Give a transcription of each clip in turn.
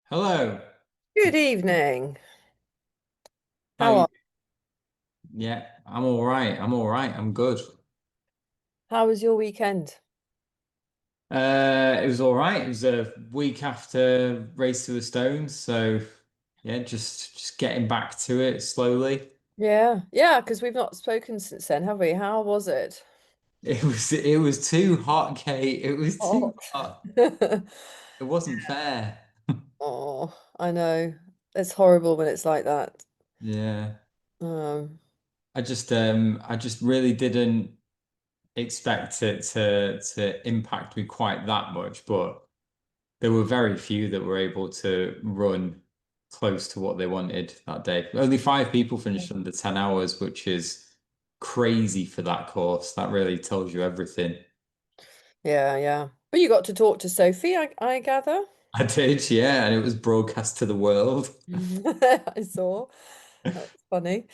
Hello. Good evening. How How you? are, Yeah, I'm all right. I'm all right. I'm good. how was your weekend? It was all right. It was a week after Race to the Stones, so yeah, just getting back to it slowly. Yeah, yeah, because we've not spoken since then, have we? How was it? It was too hot, Kate. It was too Hot. hot. It wasn't fair. Oh, I know. It's horrible when it's like that. Yeah. Um, I just really didn't expect it to impact me quite that much, but there were very few that were able to run close to what they wanted that day. Only five people finished under 10 hours, which is crazy for that course. That really tells you everything. yeah, yeah. But you got to talk to Sophie, I gather. I did, yeah, and it was broadcast to the world. I saw. That's funny.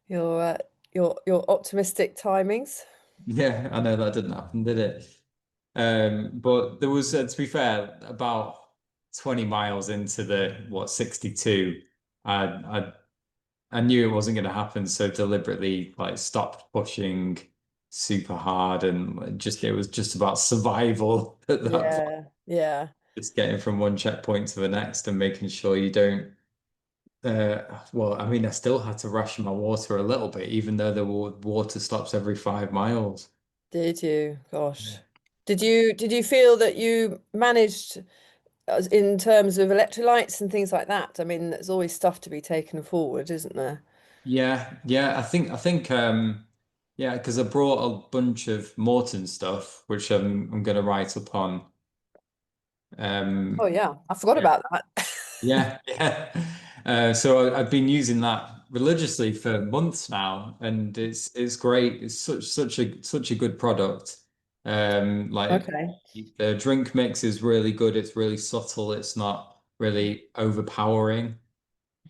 Your your optimistic timings. Yeah, I know that didn't happen, did it? But there was, to be fair, about 20 miles into the, 62, I, I I knew it wasn't going to happen, so deliberately like stopped pushing super hard and just it was just about survival at that point. Yeah, yeah. Just getting from one checkpoint to the next and making sure you don't well, I mean, I still had to ration my water a little bit, even though there were water stops every 5 miles. Did you? Gosh. Yeah. Did you feel that you managed in terms of electrolytes and things like that? I mean, there's always stuff to be taken forward, isn't there? Yeah, I think yeah, because I brought a bunch of Morton stuff, which I'm gonna write up on. Oh Um yeah, I forgot about that. Yeah, yeah. So I've been using that religiously for months now, and it's great. It's such a good product. Like Okay. the drink mix is really good. It's really subtle. It's not really overpowering,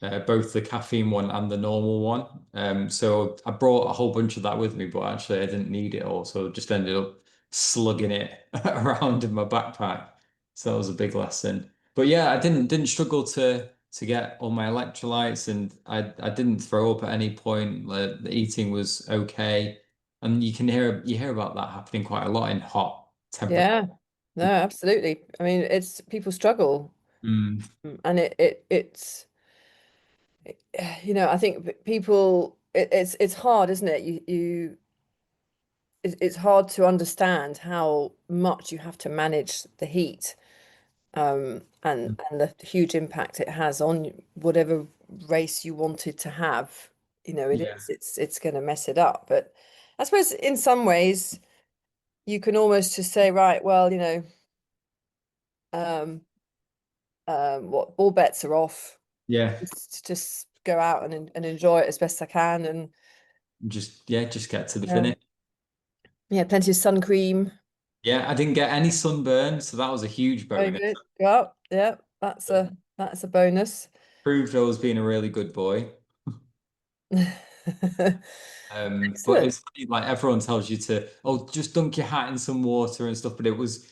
both the caffeine one and the normal one. So I brought a whole bunch of that with me, but actually I didn't need it all, so I just ended up slugging it around in my backpack. So that was a big lesson. But yeah, I didn't struggle to get all my electrolytes, and I didn't throw up at any point. Like, the eating was okay, and you hear about that happening quite a lot in hot temperature. Yeah. No, absolutely. I mean, it's people struggle, Mm, and I think people it's hard, isn't it? It's hard to understand how much you have to manage the heat. And the huge impact it has on whatever race you wanted to have. yeah, It's going to mess it up. But I suppose in some ways you can almost just say, right, well, um, what all bets are off. yeah. Just go out and enjoy it as best I can, and Just get to the yeah, finish. yeah, plenty of sun cream. Yeah, I didn't get any sunburn, so that was a huge Very bonus. good. Well, yeah, that's a bonus. Proved I was being a really good boy. But Excellent. it's funny, like everyone tells you to, oh, just dunk your hat in some water and stuff, but it was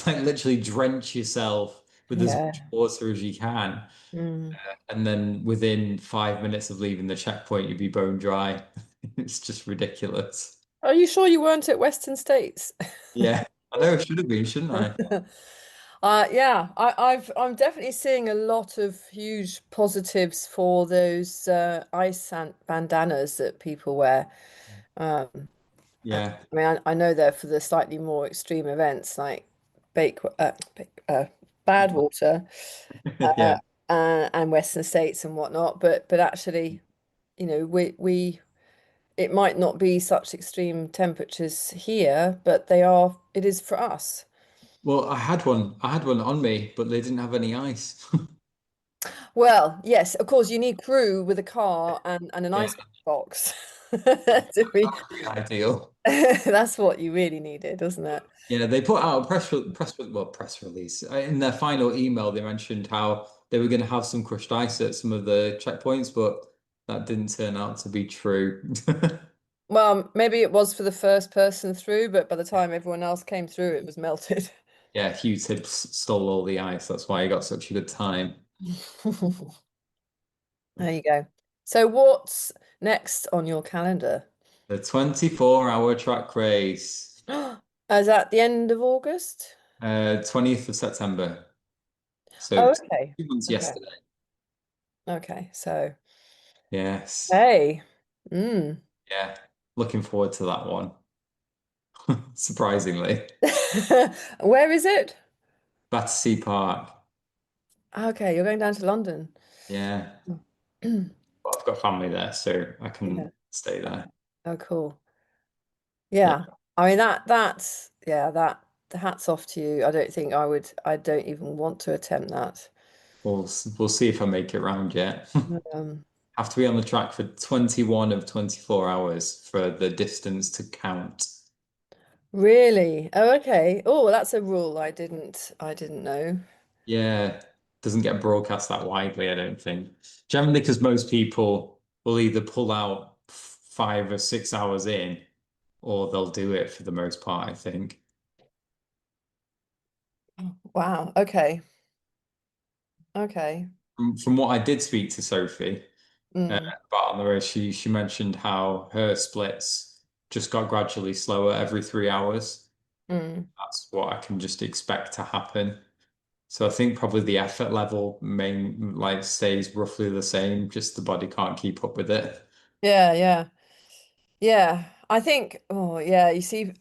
like literally drench yourself with as much Yeah. water as you can, Mm. and then within 5 minutes of leaving the checkpoint, you'd be bone dry. It's just ridiculous. Are you sure you weren't at Western States? Yeah, I know I should have been, shouldn't I? Yeah, I'm definitely seeing a lot of huge positives for those bandanas that people wear. Um, I Yeah, mean, I know they're for the slightly more extreme events like bad water uh, yeah. and Western States and whatnot. But actually, we it might not be such extreme temperatures here, but it is for us. Well, I had one on me, but they didn't have any ice. Well, yes, of course, you need crew with a car and an Yeah, ice box. that would be ideal. That's what you really needed, doesn't it? Yeah, they put out a press release. In their final email. They mentioned how they were going to have some crushed ice at some of the checkpoints, but that didn't turn out to be true. Well, maybe it was for the first person through, but by the time everyone else came through, it was melted. Yeah, Q-tips stole all the ice. That's why he got such a good time. There you go. So what's next on your calendar? The 24-hour track race, Is that the end of August? 20th of September. So Oh, two okay. months Okay. yesterday. Okay. So, Yes. hey. Mm. Yeah. Looking forward to that one. Surprisingly. Where is it? Battersea Park. Okay, you're going down to London. Yeah. But I've got family there, so I Yeah. can stay Okay. there. Oh, cool. Yeah. Yeah. I mean that's yeah, that hats off to you. I don't even want to attempt that. We'll see if I make it round yet. Um, Have to be on the track for 21 of 24 hours for the distance to count. really? Oh, okay. Oh, that's a rule I didn't know. Yeah, doesn't get broadcast that widely, I don't think. Generally, because most people will either pull out 5 or 6 hours in, or they'll do it for the most part, I think. Wow. Okay. Okay. From what I did speak to Sophie Mm, about on the race, she mentioned how her splits just got gradually slower every 3 hours. mm. That's what I can just expect to happen. So I think probably the effort level main like stays roughly the same, just the body can't keep up with it. Yeah, yeah. Yeah. I think, oh yeah, you see,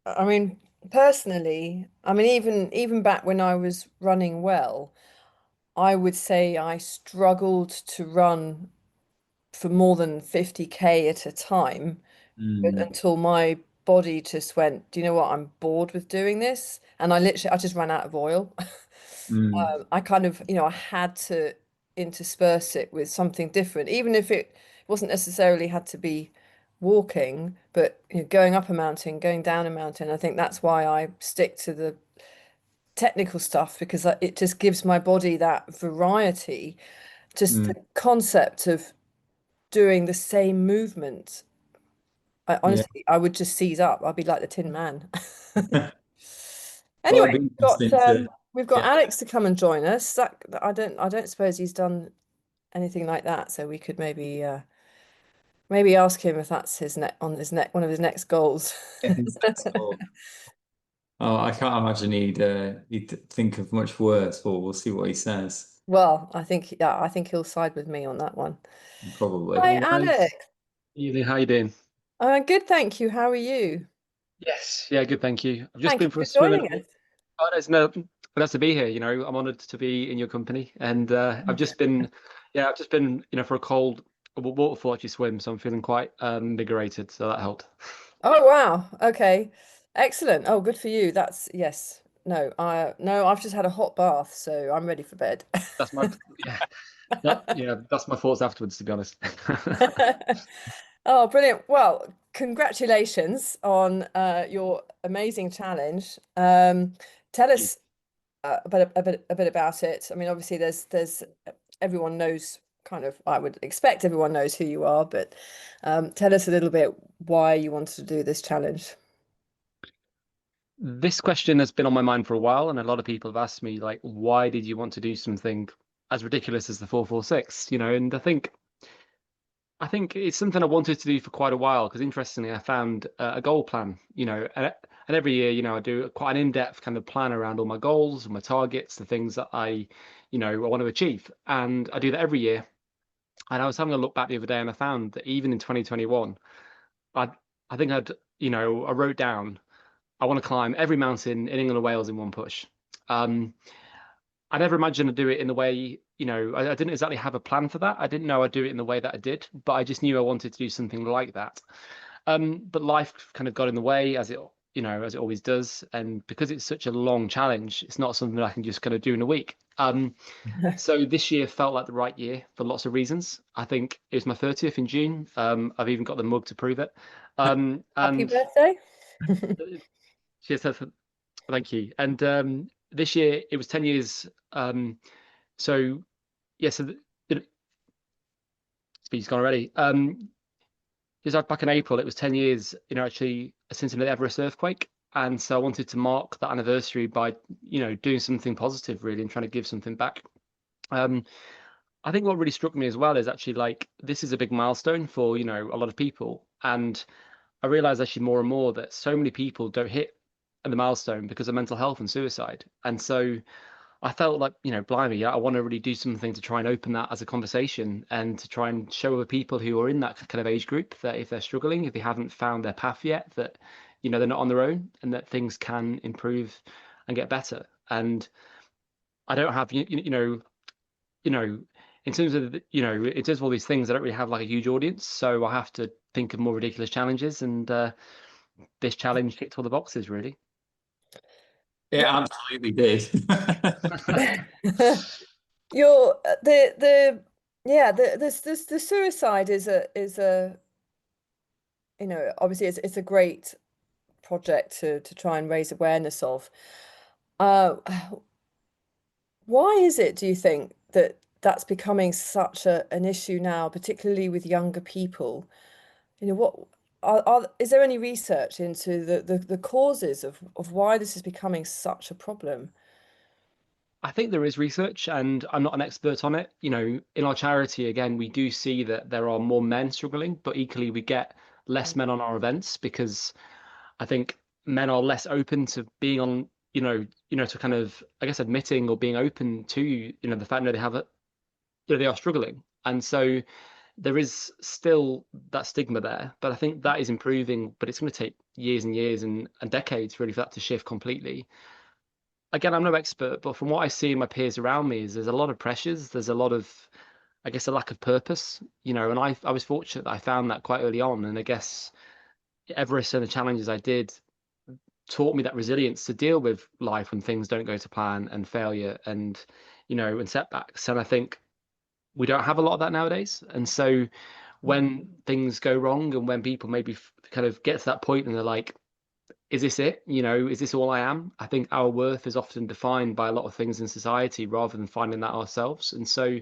I mean, personally, I mean even back when I was running well, I would say I struggled to run for more than 50K at a time, but Mm, until my body just went, do you know what? I'm bored with doing this. And I just ran out of oil. mm, I kind of, I had to intersperse it with something different, even if it wasn't necessarily had to be walking, but going up a mountain, going down a mountain. I think that's why I stick to the technical stuff because it just gives my body that variety. Just mm. the concept of doing the same movement. Yeah. Honestly, I would just seize up. I'd be like the Tin Man. Well, Anyway, it'd be interesting to we've got yeah, Alex to come and join us. I don't suppose he's done anything like that, so we could maybe ask him if that's his neck one of his next goals. his next goal. Oh, I can't imagine he'd think of much worse, but we'll see what he says. Well, I think he'll side with me on that one. Probably. Hi, Hey guys, Alex. Evening, how you doing? Good, thank you. How are you? Yes, yeah, good, thank you. I've just Thank been you for a for swim and joining us. oh, there's no, glad to be here. I'm honored to be in your company, and I've just been, for a cold waterfall actually swim, so I'm feeling quite invigorated, so that helped. Oh wow. Okay. Excellent. Oh, good for you. That's yes. No, I've just had a hot bath, so I'm ready for bed. That's my, yeah, that's my thoughts afterwards, to be honest. Oh, brilliant. Well, congratulations on your amazing challenge. Tell You. us a bit about it. I mean, obviously there's everyone knows kind of I would expect everyone knows who you are, but tell us a little bit why you wanted to do this challenge. This question has been on my mind for a while, and a lot of people have asked me, like, why did you want to do something as ridiculous as the 446? And I think it's something I wanted to do for quite a while because interestingly, I found a goal plan, and every year, I do quite an in-depth kind of plan around all my goals, my targets, the things that I want to achieve. And I do that every year. And I was having a look back the other day and I found that even in 2021, I I think I wrote down I want to climb every mountain in England and Wales in one push. Um, I never imagined I'd do it in the way, I didn't exactly have a plan for that. I didn't know I'd do it in the way that I did, but I just knew I wanted to do something like that. But life kind of got in the way as it always does. And because it's such a long challenge, it's not something that I can just kind of do in a week. So this year felt like the right year for lots of reasons. I think it was my 30th in June. I've even got the mug to prove it. Happy And birthday. she said, thank you. And this year it was 10 years. So yeah, so the speech's gone already. Because back in April, it was 10 years, actually since the Everest earthquake. And so I wanted to mark that anniversary by, doing something positive, really, and trying to give something back. Um, I think what really struck me as well is actually like this is a big milestone for, a lot of people. And I realize actually more and more that so many people don't hit the milestone because of mental health and suicide. And so I felt like, blimey, yeah, I want to really do something to try and open that as a conversation and to try and show other people who are in that kind of age group that if they're struggling, if they haven't found their path yet, that, they're not on their own and that things can improve and get better. And I don't have, you know, in terms of, in terms of all these things, I don't really have like a huge audience. So I have to think of more ridiculous challenges. And this challenge ticked all the boxes, really. It absolutely did. You're the yeah the suicide is a obviously it's a great project to try and raise awareness of. Uh, why is it, do you think, that that's becoming such an issue now, particularly with younger people? What is there any research into the causes of why this is becoming such a problem? I think there is research, and I'm not an expert on it. In our charity, again, we do see that there are more men struggling, but equally we get less men on our events because I think men are less open to being on, to kind of, I guess, admitting or being open to, the fact that they have it, they are struggling. And so there is still that stigma there, but I think that is improving, but it's going to take years and years and decades really for that to shift completely. Again, I'm no expert, but from what I see in my peers around me is there's a lot of pressures. There's a lot of, I guess, a lack of purpose, and I was fortunate that I found that quite early on. And I guess Everest and the challenges I did taught me that resilience to deal with life when things don't go to plan and failure and setbacks. And I think we don't have a lot of that nowadays. And so when things go wrong and when people maybe kind of get to that point and they're like, is this it? Is this all I am? I think our worth is often defined by a lot of things in society rather than finding that ourselves. And so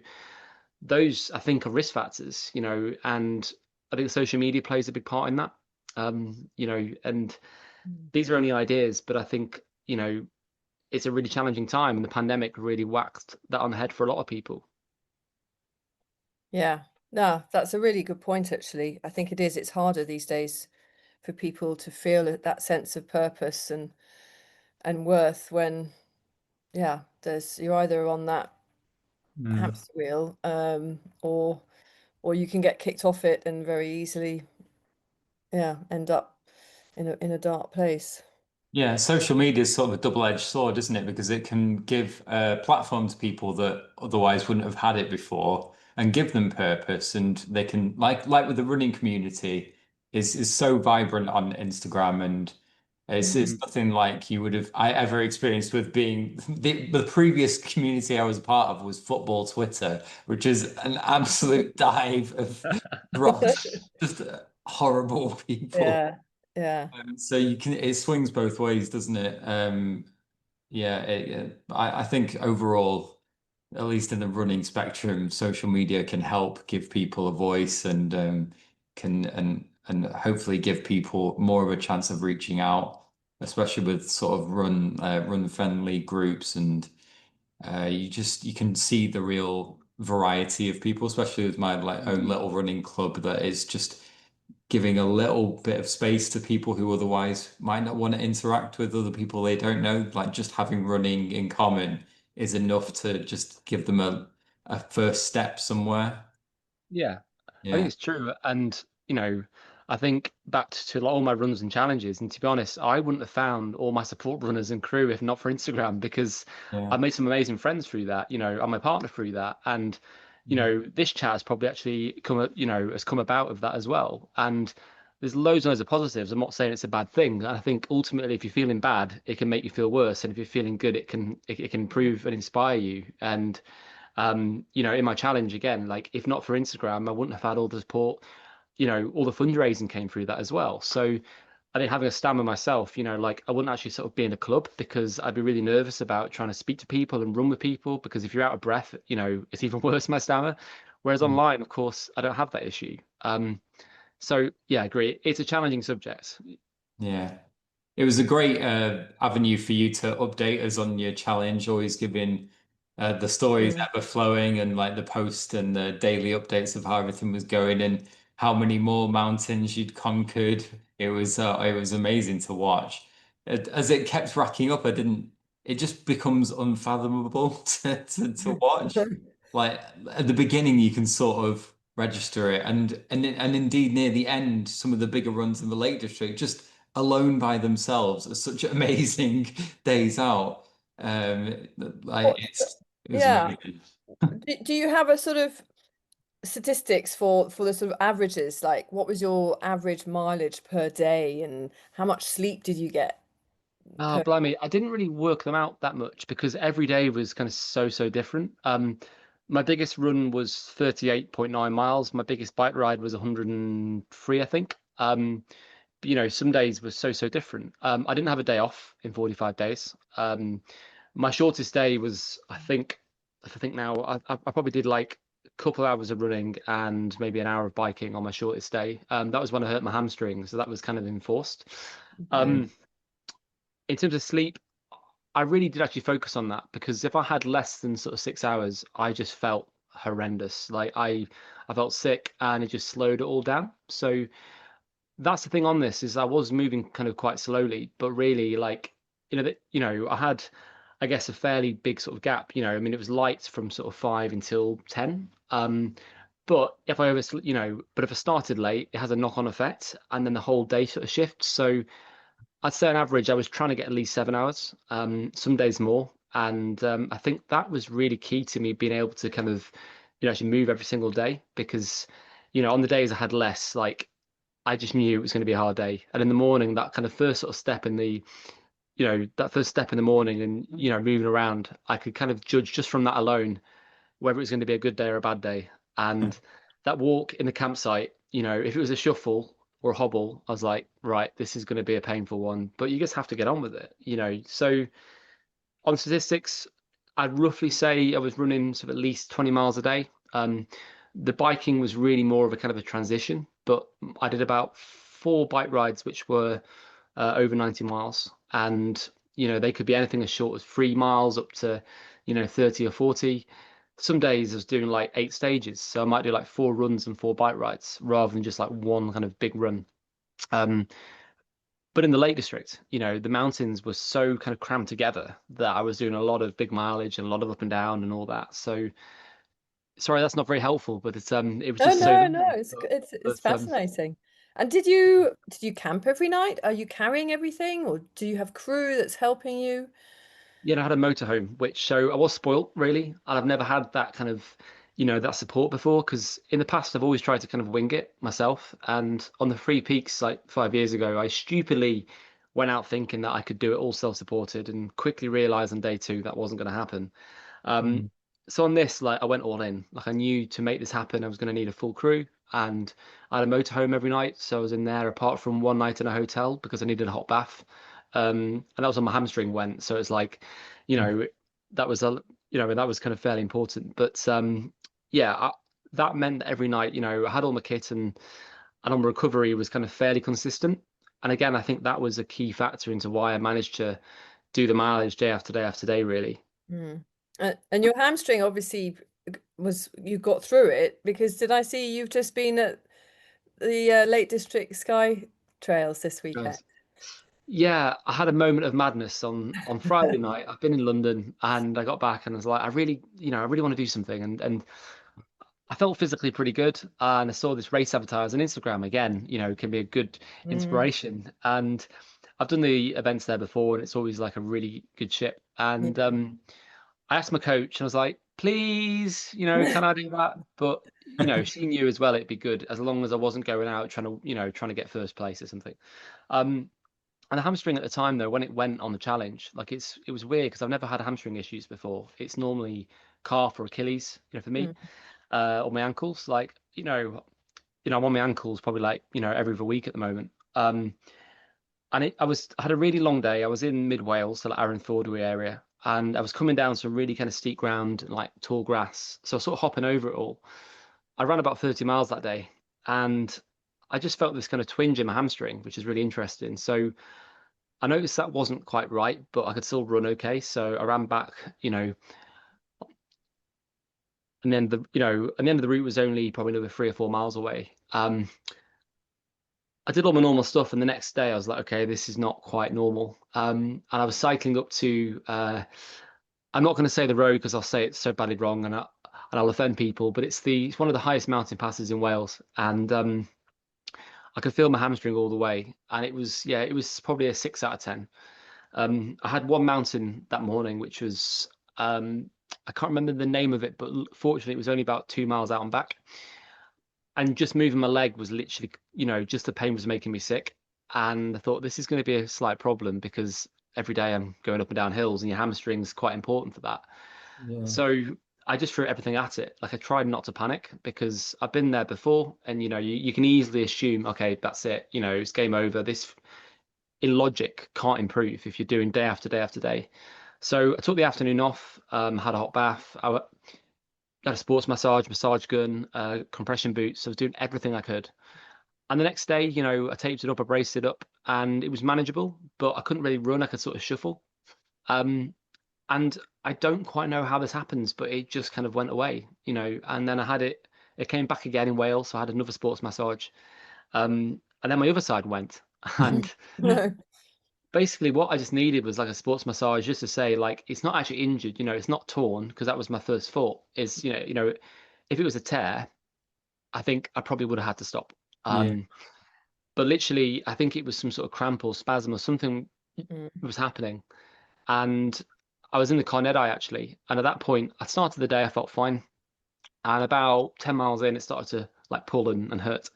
those, I think, are risk factors, and I think social media plays a big part in that. And these are only ideas, but I think, it's a really challenging time and the pandemic really whacked that on the head for a lot of people. Yeah, no, that's a really good point, actually. I think it is. It's harder these days for people to feel that sense of purpose and worth when, yeah, you're either on that Mm. hamster wheel, or you can get kicked off it and very easily, yeah, end up in a dark place. Yeah, social media is sort of a double-edged sword, isn't it? Because it can give a platform to people that otherwise wouldn't have had it before and give them purpose. And they can, like with the running community, is so vibrant on Instagram, and it's Mhm. nothing like you would have I ever experienced with being the previous community I was a part of was football Twitter, which is an absolute dive of dross, just horrible people. Yeah, yeah, So you can it swings both ways, doesn't it? Yeah, I think overall, at least in the running spectrum, social media can help give people a voice and can and hopefully give people more of a chance of reaching out, especially with sort of run friendly groups and you can see the real variety of people, especially with my like own Mhm. little running club that is just giving a little bit of space to people who otherwise might not want to interact with other people they don't know. Like just having running in common is enough to just give them a first step somewhere. Yeah, I think Yeah. it's true. And, I think back to like, all my runs and challenges. And to be honest, I wouldn't have found all my support runners and crew if not for Instagram because Yeah. I made some amazing friends through that, and my partner through that. And, this chat has probably actually has come about of that as well. And there's loads and loads of positives. I'm not saying it's a bad thing. I think ultimately, if you're feeling bad, it can make you feel worse. And if you're feeling good, it can improve and inspire you. And in my challenge again, like if not for Instagram, I wouldn't have had all the support. All the fundraising came through that as well. So I think having a stammer myself, like I wouldn't actually sort of be in a club because I'd be really nervous about trying to speak to people and run with people because if you're out of breath, it's even worse, my stammer. Whereas Mm. online, of course, I don't have that issue. So yeah, I agree. It's a challenging subject. Yeah. It was a great avenue for you to update us on your challenge, always giving The stories Mm. ever flowing and like the post and the daily updates of how everything was going and how many more mountains you'd conquered. It was amazing to watch. As it kept racking up, it just becomes unfathomable to watch. Like at the beginning, you can sort of register it, and indeed near the end, some of the bigger runs in the Lake District, just alone by themselves, are such amazing days out. Like What? it was Yeah. amazing. Do you have a sort of statistics for the sort of averages? Like, what was your average mileage per day, and how much sleep did you get Oh, per? blimey. I didn't really work them out that much because every day was kind of so different. My biggest run was 38.9 miles. My biggest bike ride was 103, I think. Some days were so different. I didn't have a day off in 45 days. My shortest day was, if I think now, I probably did like a couple of hours of running and maybe an hour of biking on my shortest day. That was when I hurt my hamstring, so that was kind of enforced. Mm. Um, in terms of sleep, I really did actually focus on that because if I had less than sort of 6 hours, I just felt horrendous. I felt sick and it just slowed it all down. So that's the thing on this is I was moving kind of quite slowly, but really I had, I guess, a fairly big sort of gap. I mean, it was light from sort of 5 until 10. But if I started late, it has a knock-on effect, and then the whole day sort of shifts. So I'd say on average, I was trying to get at least 7 hours, some days more. And I think that was really key to me being able to kind of, actually move every single day because, on the days I had less, like I just knew it was going to be a hard day. And in the morning, that kind of first sort of step in the, that first step in the morning and, moving around, I could kind of judge just from that alone whether it was going to be a good day or a bad day. And that walk in the campsite, if it was a shuffle or a hobble, I was like, right, this is going to be a painful one, but you just have to get on with it. So on statistics, I'd roughly say I was running sort of at least 20 miles a day. The biking was really more of a kind of a transition, but I did about four bike rides, which were over 90 miles. And, they could be anything as short as 3 miles up to, 30 or 40. Some days I was doing like 8 stages. So I might do like four runs and four bike rides rather than just like one kind of big run. Um, but in the Lake District, the mountains were so kind of crammed together that I was doing a lot of big mileage and a lot of up and down and all that. So sorry, that's not very helpful, but it was No, just so no, no. nice. It's But fascinating. And did you camp every night? Are you carrying everything, or do you have crew that's helping you? I had a motorhome, which so I was spoilt really, and I've never had that kind of, that support before. Because in the past, I've always tried to kind of wing it myself. And on the Three Peaks like 5 years ago, I stupidly went out thinking that I could do it all self-supported, and quickly realized on day two that wasn't going to happen. Um, Mm. so on this, like I went all in. Like I knew to make this happen, I was going to need a full crew, and I had a motorhome every night, so I was in there apart from one night in a hotel because I needed a hot bath. And that was on my hamstring went, so it's like, you know, that was that was kind of fairly important. But yeah, that meant that every night, I had all my kit and on recovery was kind of fairly consistent. And again, I think that was a key factor into why I managed to do the mileage day after day after day, really. Mm. And your hamstring obviously was you got through it because did I see you've just been at the Lake District Sky Trails this weekend? Yes. Yeah, I had a moment of madness on Friday night. I've been in London and I got back and I was like, I really want to do something. And I felt physically pretty good. And I saw this race advertised on Instagram again, can be a good Mm. inspiration. And I've done the events there before and it's always like a really good ship. And Yeah. I asked my coach and I was like, please, can I do that? But, she knew as well it'd be good as long as I wasn't going out trying to get first place or something. Um, and the hamstring at the time, though, when it went on the challenge, like it was weird because I've never had hamstring issues before. It's normally calf or Achilles, for me, Mm. or my ankles. Like, I'm on my ankles probably like, every other week at the moment. And I had a really long day. I was in mid Wales, so like Aaron Thornbury area, and I was coming down some really kind of steep ground, and, like tall grass. So I was sort of hopping over it all. I ran about 30 miles that day, and I just felt this kind of twinge in my hamstring, which is really interesting. So I noticed that wasn't quite right, but I could still run okay. So I ran back, and then and the end of the route was only probably another 3 or 4 miles away. I did all my normal stuff, and the next day I was like, okay, this is not quite normal. And I was cycling up to, I'm not going to say the road because I'll say it's so badly wrong, and I'll offend people, but it's one of the highest mountain passes in Wales, and I could feel my hamstring all the way, and it was probably a 6 out of 10. I had one mountain that morning, which was I can't remember the name of it, but fortunately it was only about 2 miles out and back. And just moving my leg was literally, just the pain was making me sick. And I thought this is going to be a slight problem because every day I'm going up and down hills, and your hamstring's quite important for that. Yeah. So I just threw everything at it. Like I tried not to panic because I've been there before, and you can easily assume, okay, that's it. It's game over. This in logic can't improve if you're doing day after day after day. So I took the afternoon off, had a hot bath. I had a sports massage gun, compression boots. I was doing everything I could. And the next day, I taped it up, I braced it up, and it was manageable, but I couldn't really run. I could sort of shuffle. Um, and I don't quite know how this happens, but it just kind of went away, and then it came back again in Wales. So I had another sports massage. And then my other side went. And No. basically what I just needed was like a sports massage just to say like it's not actually injured, it's not torn because that was my first thought. Is if it was a tear, I think I probably would have had to stop. Yeah. But literally, I think it was some sort of cramp or spasm or something Mm. was happening, and I was in the corneti actually. And at that point, I started the day, I felt fine, and about 10 miles in, it started to like pull and hurt.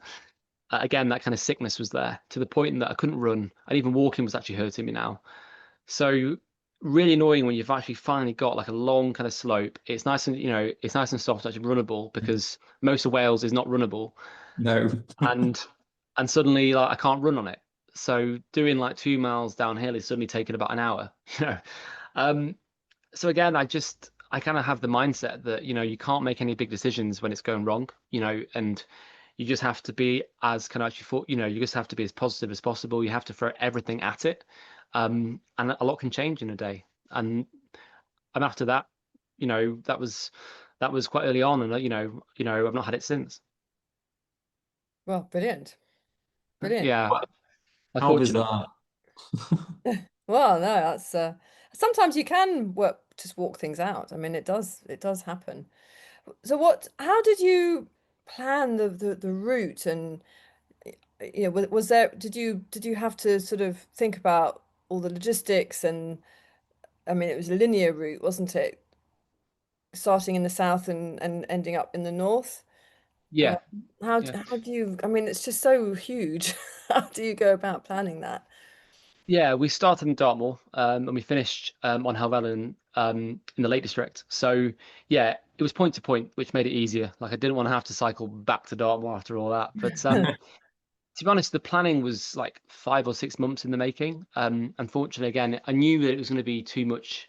Again, that kind of sickness was there to the point that I couldn't run, and even walking was actually hurting me now. So really annoying when you've actually finally got like a long kind of slope. It's nice and it's nice and soft, actually runnable because most of Wales is not runnable, No. and suddenly like I can't run on it. So doing like 2 miles downhill is suddenly taking about an hour. You know, um, so again, I kind of have the mindset that you can't make any big decisions when it's going wrong. And you just have to be as can actually for you just have to be as positive as possible. You have to throw everything at it, and a lot can change in a day. And after that, that was quite early on, and I've not had it since. Well, brilliant. Brilliant. Yeah, How was unfortunate. that? Well, no, that's sometimes you can just walk things out. I mean, it does happen. So how did you plan the route and was there did you have to sort of think about all the logistics and I mean it was a linear route, wasn't it? Starting in the south and ending up in the north. Uh, Yeah, how yeah. how do you I mean it's just so huge. How do you go about planning that? Yeah, we started in Dartmoor, and we finished on Helvellyn in the Lake District. So yeah, it was point to point, which made it easier. Like I didn't want to have to cycle back to Dartmoor after all that. But to be honest, the planning was like 5 or 6 months in the making. Unfortunately, again, I knew that it was going to be too much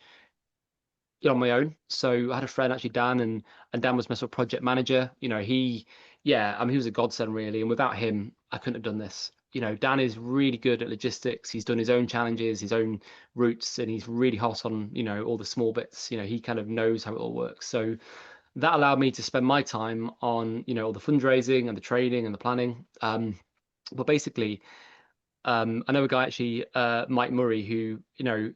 on my own. So I had a friend actually, Dan, and Dan was my sort of project manager. Yeah, I mean, he was a godsend really. And without him, I couldn't have done this. Dan is really good at logistics. He's done his own challenges, his own routes, and he's really hot on, all the small bits. He kind of knows how it all works. So that allowed me to spend my time on, all the fundraising and the training and the planning. But basically, I know a guy actually, Mike Murray, who you know,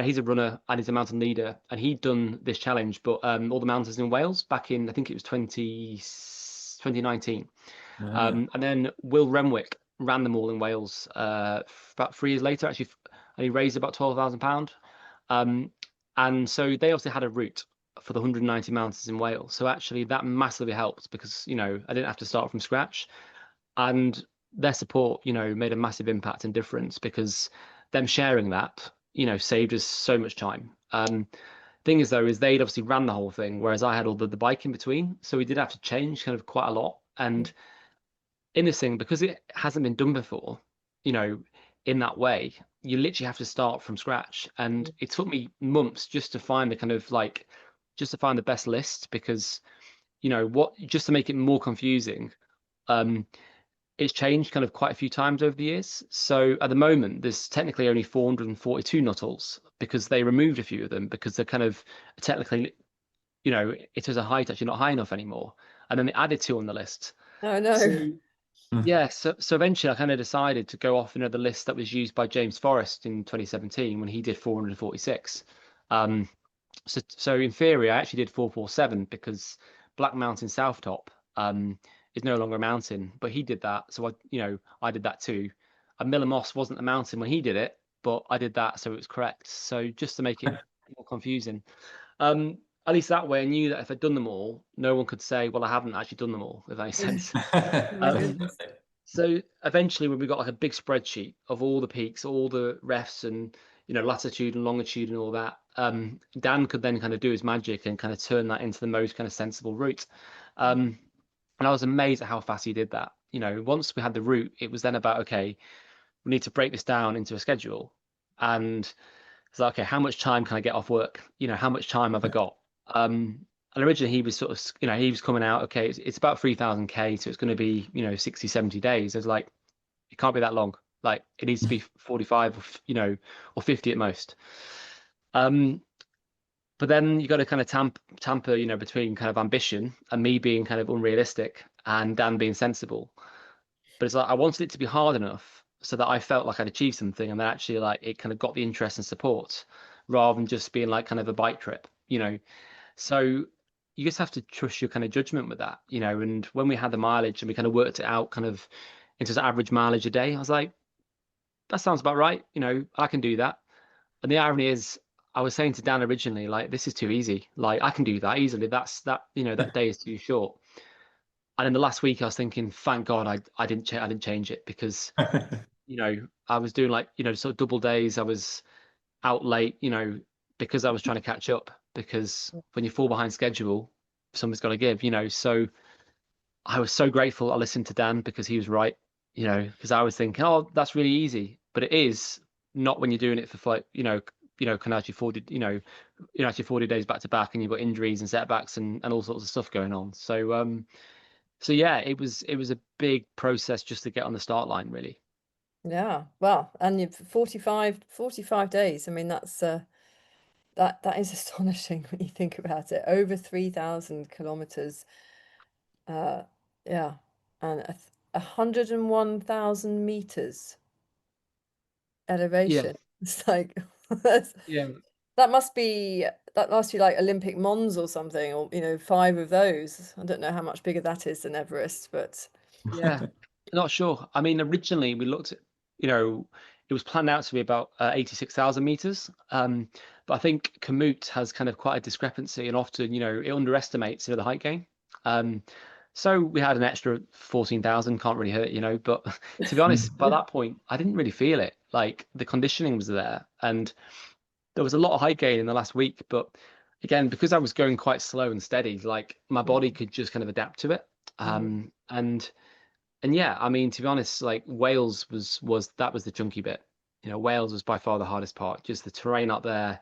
he's a runner and he's a mountain leader, and he'd done this challenge, but all the mountains in Wales back in I think it was 2019. Wow. And then Will Renwick ran them all in Wales about 3 years later, actually, and he raised about £12,000. Um, and so they also had a route for the 190 mountains in Wales. So actually, that massively helped because I didn't have to start from scratch, and their support made a massive impact and difference because them sharing that saved us so much time. Thing is though is they'd obviously ran the whole thing, whereas I had all the bike in between, so we did have to change kind of quite a lot. And in this thing, because it hasn't been done before, you know in that way, you literally have to start from scratch, and it took me months just to find the kind of like just to find the best list because what just to make it more confusing. um it's changed kind of quite a few times over the years. So at the moment, there's technically only 442 nuttals because they removed a few of them because they're kind of technically it was a height actually not high enough anymore. And then they added two on the list. Oh So no. yeah, so eventually I kind of decided to go off, the list that was used by James Forrest in 2017 when he did 446. Um, so in theory, I actually did 447 because Black Mountain South Top is no longer a mountain, but he did that, so I did that too. And Miller Moss wasn't a mountain when he did it, but I did that, so it was correct. So just to make it more confusing, at least that way I knew that if I'd done them all, no one could say, "Well, I haven't actually done them all," if that makes sense. Oh my Um, goodness. so eventually, when we got like a big spreadsheet of all the peaks, all the refs, and latitude and longitude and all that, Dan could then kind of do his magic and kind of turn that into the most kind of sensible route. And I was amazed at how fast he did that. Once we had the route, it was then about, okay, we need to break this down into a schedule, and it's like, okay, how much time can I get off work? How much time have I got? And originally he was sort of, he was coming out, okay, it's about 3,000 K, so it's going to be, 60, 70 days. I was like, it can't be that long. Like it needs to be 45, or 50 at most. Um, but then you got to kind of tamper, between kind of ambition and me being kind of unrealistic and Dan being sensible. But it's like I wanted it to be hard enough so that I felt like I'd achieved something, and then actually like it kind of got the interest and support rather than just being like kind of a bike trip. So you just have to trust your kind of judgment with that. And when we had the mileage and we kind of worked it out kind of into the average mileage a day, I was like, that sounds about right. I can do that. And the irony is, I was saying to Dan originally, like, this is too easy. Like, I can do that easily. That day is too short. And in the last week, I was thinking, thank God I didn't change it because, I was doing like, sort of double days. I was out late, because I was trying to catch up because when you fall behind schedule, something's got to give. So I was so grateful I listened to Dan because he was right, because I was thinking, oh, that's really easy, but it is not when you're doing it for like, can actually 40, actually 40 days back to back and you've got injuries and setbacks and all sorts of stuff going on. So yeah, it was a big process just to get on the start line, really. Yeah. Well, and you've 45 days. I mean, that is astonishing when you think about it. Over 3,000 kilometers. Uh, yeah. And 101,000 meters Yeah. elevation. It's like that's, Yeah. that must be that must be like Olympic Mons or something, or five of those. I don't know how much bigger that is than Everest, but Yeah, not sure. I mean, originally we looked at, it was planned out to be about 86,000 meters. But I think Komoot has kind of quite a discrepancy and often, it underestimates, the height gain. Um, so we had an extra 14,000, can't really hurt. But to be honest, by that point, I didn't really feel it. Like the conditioning was there and there was a lot of height gain in the last week. But again, because I was going quite slow and steady, like my body could just kind of adapt to it. Mhm. And yeah, I mean, to be honest, like Wales was that was the chunky bit. Wales was by far the hardest part. Just the terrain up there,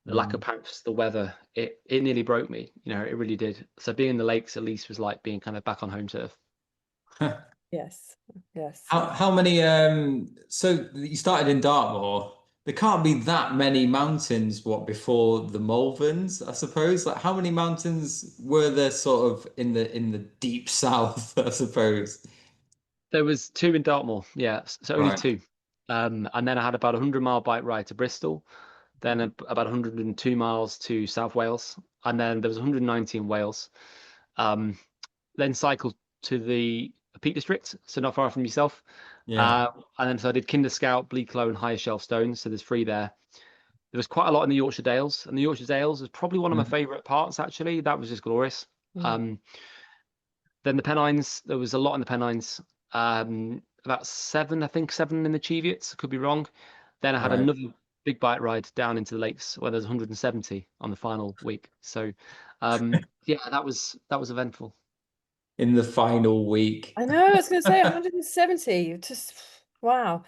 the lack of Mm. pamps, the weather. It nearly broke me. It really did. So being in the lakes at least was like being kind of back on home turf. Yes, yes. How many so you started in Dartmoor. There can't be that many mountains what before the Malverns, I suppose. Like how many mountains were there sort of in the deep south, I suppose. There was two in Dartmoor, yeah, so only Right. two. And then I had about a 100-mile bike ride to Bristol, then about 102 miles to South Wales, and then there was 190 in Wales. Um, then cycled to the Peak District, so not far from yourself. Yeah. Uh, and then so I did Kinder Scout, Bleaklow, and Higher Shelf Stones. So there's three there. There was quite a lot in the Yorkshire Dales, and the Yorkshire Dales was probably one of my Mm. favourite parts. Actually, that was just glorious. Mm. Um, then the Pennines, there was a lot in the Pennines. About seven, I think seven in the Cheviots. Could be wrong. Then I had Right. another big bike ride down into the lakes where there's 170 on the final week. So, yeah, that was eventful. In the final week. I know, I was going to say 170. Just wow.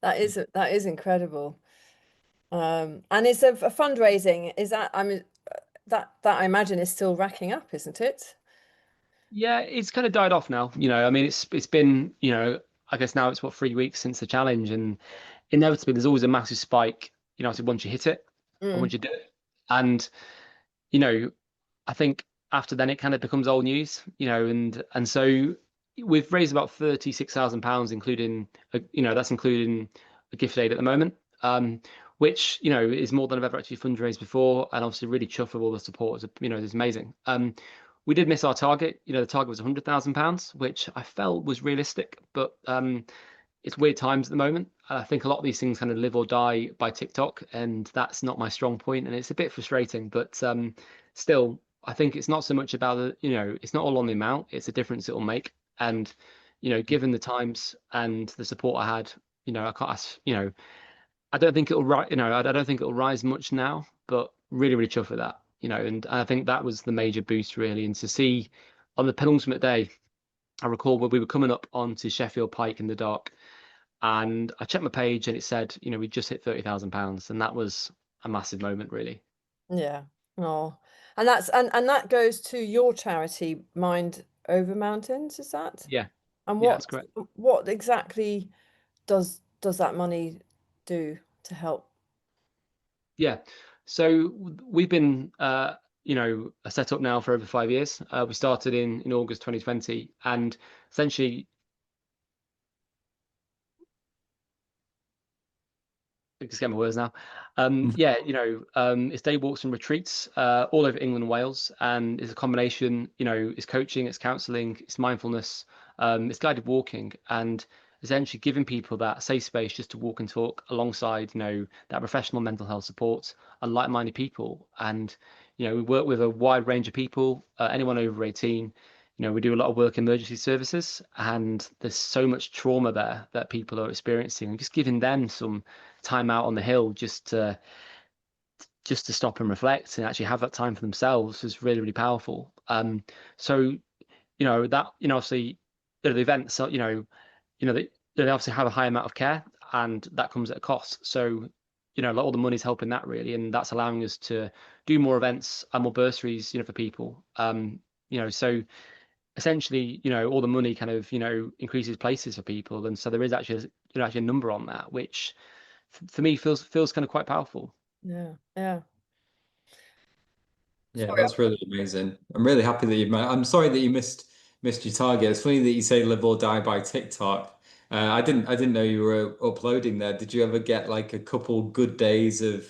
That is incredible. And it's a fundraising. Is that I mean that I imagine is still racking up, isn't it? Yeah, it's kind of died off now. I mean, it's been, I guess now it's what 3 weeks since the challenge, and inevitably there's always a massive spike. Once you hit it, or Mm. once you do it, and you know, I think after then it kind of becomes old news, and so we've raised about £36,000, including, that's including a gift aid at the moment, which is more than I've ever actually fundraised before, and obviously really chuffed with all the support. It's amazing. We did miss our target. The target was £100,000, which I felt was realistic, but it's weird times at the moment. I think a lot of these things kind of live or die by TikTok, and that's not my strong point, and it's a bit frustrating. But still, I think it's not so much about it's not all on the amount; it's a difference it will make. And given the times and the support I had, I can't, I don't think it'll rise. I don't think it'll rise much now, but really, really chuffed with that. And I think that was the major boost really, and to see on the penultimate day. I recall when we were coming up onto Sheffield Pike in the dark, and I checked my page and it said, we just hit £30,000, and that was a massive moment, really. Yeah. Oh, and that goes to your charity, Mind Over Mountains, is that? Yeah, And yeah, that's correct. what exactly does that money do to help? Yeah, so we've been, set up now for over 5 years. We started in August 2020, and essentially just get my words now. Yeah, it's day walks and retreats all over England and Wales, and it's a combination. It's coaching, it's counselling, it's mindfulness, it's guided walking, and essentially giving people that safe space just to walk and talk alongside, that professional mental health support and like-minded people. And we work with a wide range of people, anyone over 18. We do a lot of work in emergency services, and there's so much trauma there that people are experiencing, and just giving them some time out on the hill just to stop and reflect and actually have that time for themselves is really, really powerful. So that obviously the events, so they obviously have a high amount of care, and that comes at a cost. So like all the money's helping that really, and that's allowing us to do more events and more bursaries, for people. So essentially, all the money kind of, increases places for people, and so there is actually, actually a number on that, which for me feels kind of quite powerful. Yeah, yeah. Yeah, Sorry. that's really amazing. I'm really happy that I'm sorry that you missed your target. It's funny that you say live or die by TikTok. I didn't know you were uploading there. Did you ever get like a couple good days of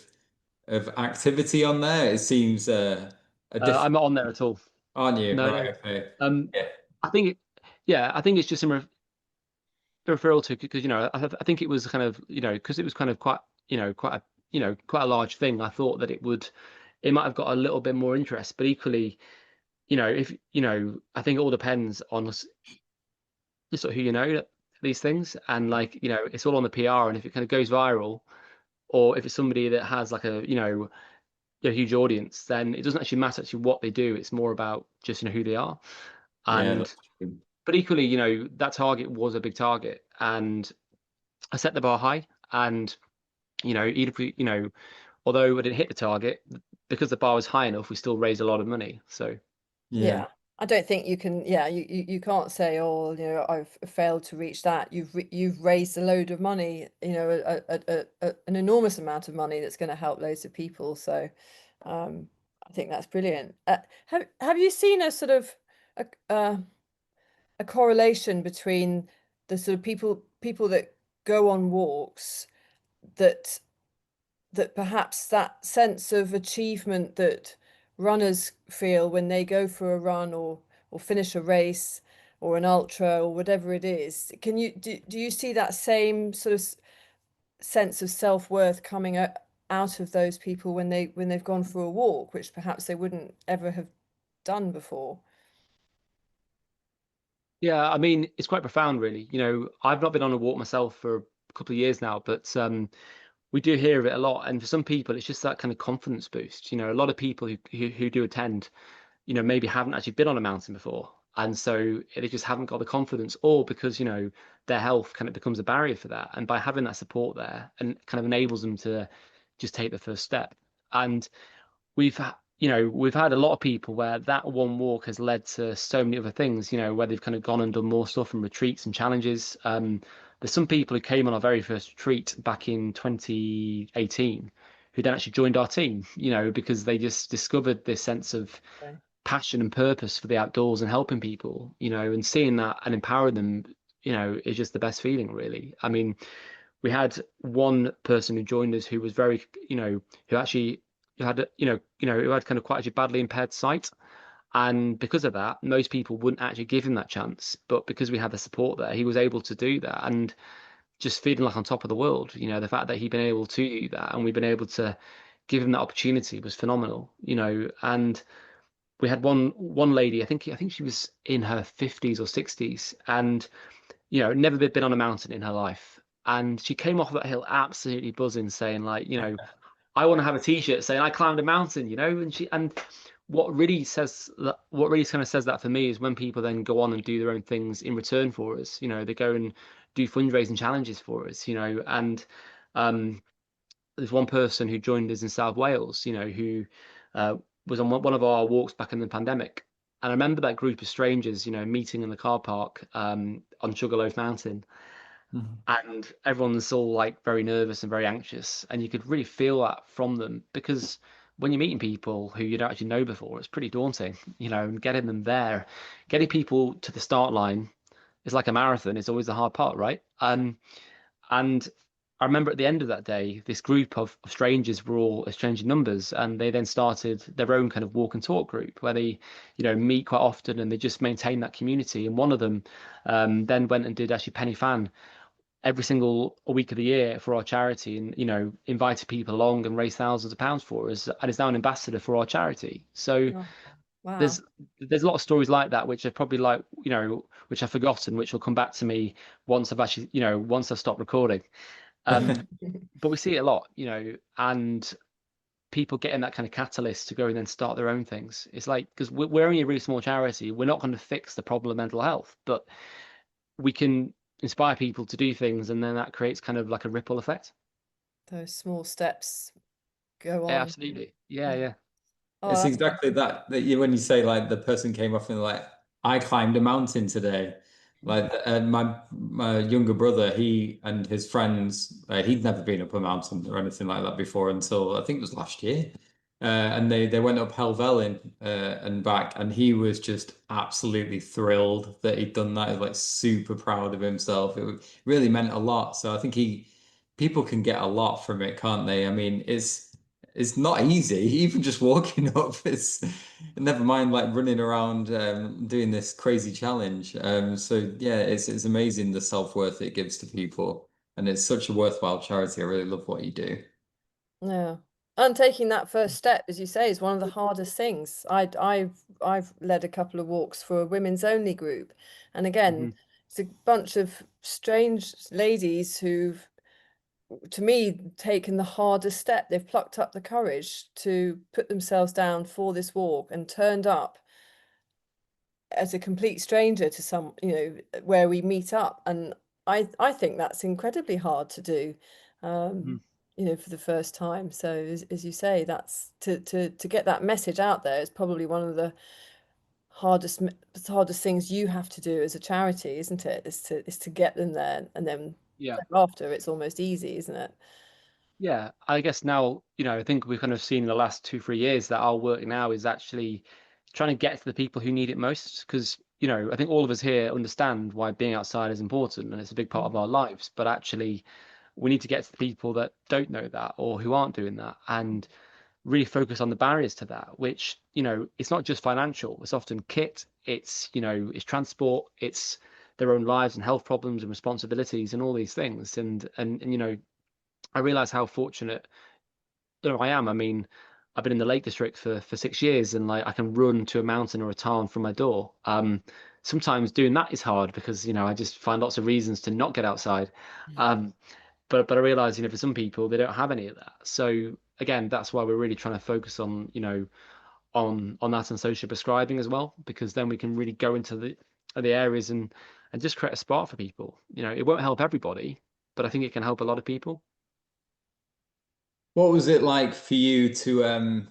activity on there? It seems a I'm different, not on there at all. aren't you? No, Right, no. okay. Um, Yeah. I think, yeah, I think it's just a referral to, because I think it was kind of, because it was kind of quite, quite a, quite a large thing. I thought that it might have got a little bit more interest, but equally, if I think it all depends on just sort of who these things, and like it's all on the PR, and if it kind of goes viral, or if it's somebody that has like a huge audience, then it doesn't actually matter actually what they do. It's more about just who they are. Yeah, And that's true. but equally, that target was a big target, and I set the bar high. And even if we, although I didn't hit the target, because the bar was high enough, we still raised a lot of money. So Yeah. Yeah. I don't think you can, yeah, you can't say, oh, I've failed to reach that. You've raised a load of money, an enormous amount of money that's going to help loads of people. So um, I think that's brilliant. Have you seen a sort of a, uh, a correlation between the sort of people that go on walks that perhaps that sense of achievement that runners feel when they go for a run or finish a race or an ultra or whatever it is, do you see that same sort of sense of self-worth coming out of those people when they've gone for a walk, which perhaps they wouldn't ever have done before? yeah, I mean, it's quite profound, really. I've not been on a walk myself for a couple of years now, but we do hear of it a lot. And for some people, it's just that kind of confidence boost. A lot of people who do attend, maybe haven't actually been on a mountain before. And so they just haven't got the confidence, or because, their health kind of becomes a barrier for that. And by having that support there, and kind of enables them to just take the first step. And we've had a lot of people where that one walk has led to so many other things, where they've kind of gone and done more stuff and retreats and challenges. There's some people who came on our very first retreat back in 2018 who then actually joined our team, because they just discovered this sense of Okay. passion and purpose for the outdoors and helping people, and seeing that and empowering them, is just the best feeling, really. I mean, we had one person who joined us who was very, who actually who had, who had kind of quite actually badly impaired sight. And because of that, most people wouldn't actually give him that chance. But because we had the support there, he was able to do that and just feeling like on top of the world. The fact that he'd been able to do that and we've been able to give him that opportunity was phenomenal, and we had one lady, I think she was in her 50s or 60s, and never been on a mountain in her life. And she came off that hill absolutely buzzing, saying like, I want to have a t-shirt saying I climbed a mountain, and what really kind of says that for me is when people then go on and do their own things in return for us. They go and do fundraising challenges for us, and um, there's one person who joined us in South Wales, who uh, was on one of our walks back in the pandemic. And I remember that group of strangers, meeting in the car park on Sugarloaf Mountain, Mhm. and everyone's all like very nervous and very anxious, and you could really feel that from them because when you're meeting people who you don't actually know before, it's pretty daunting, and getting them there, getting people to the start line is like a marathon. It's always the hard part, right? And I remember at the end of that day, this group of strangers were all exchanging numbers, and they then started their own kind of walk and talk group where they, meet quite often and they just maintain that community. And one of them then went and did actually penny fan every single week of the year for our charity, and invited people along and raised thousands of pounds for us, and is now an ambassador for our charity. So Oh, wow. there's there's a lot of stories like that which are probably like which I've forgotten, which will come back to me once I've actually once I've stopped recording. But we see it a lot, and people getting that kind of catalyst to go and then start their own things. It's like, because we're only a really small charity, we're not going to fix the problem of mental health, but we can inspire people to do things, and then that creates kind of like a ripple effect. Those small steps go Yeah, on. absolutely. Yeah, Yeah. yeah. Oh, It's that's exactly that you when you say like the person came off and like I climbed a mountain today. Like my younger brother, he and his friends, he'd never been up a mountain or anything like that before until I think it was last year. And they went up Helvellyn and back, and he was just absolutely thrilled that he'd done that. He was like super proud of himself. Really meant a lot. So I think people can get a lot from it, can't they? I mean, it's not easy. Even just walking up, it's never mind like running around doing this crazy challenge. So yeah, it's amazing the self-worth it gives to people, and it's such a worthwhile charity. I really love what you do. yeah. And taking that first step, as you say, is one of the hardest things. I've led a couple of walks for a women's only group, and Hmm. again, it's a bunch of strange ladies who've, to me, taken the hardest step. They've plucked up the courage to put themselves down for this walk and turned up as a complete stranger to some, where we meet up. And I think that's incredibly hard to do, Hmm. um, for the first time. So as you say, that's to get that message out there is probably one of the hardest things you have to do as a charity, isn't it? Is to get them there, and then Yeah. after it's almost easy, isn't it? Yeah, I guess now, I think we've kind of seen in the last 2, 3 years that our work now is actually trying to get to the people who need it most. Because, I think all of us here understand why being outside is important and it's a big part of our lives. But actually, we need to get to the people that don't know that or who aren't doing that and really focus on the barriers to that, which, it's not just financial, it's often kit, it's transport, it's their own lives and health problems and responsibilities and all these things. And I realize how fortunate I am. I mean, I've been in the Lake District for 6 years, and like I can run to a mountain or a tarn from my door. Sometimes doing that is hard because I just find lots of reasons to not get outside. Um, but I realize for some people they don't have any of that. So again, that's why we're really trying to focus on on that and social prescribing as well, because then we can really go into the areas and just create a spot for people. It won't help everybody, but I think it can help a lot of people. What was it like for you to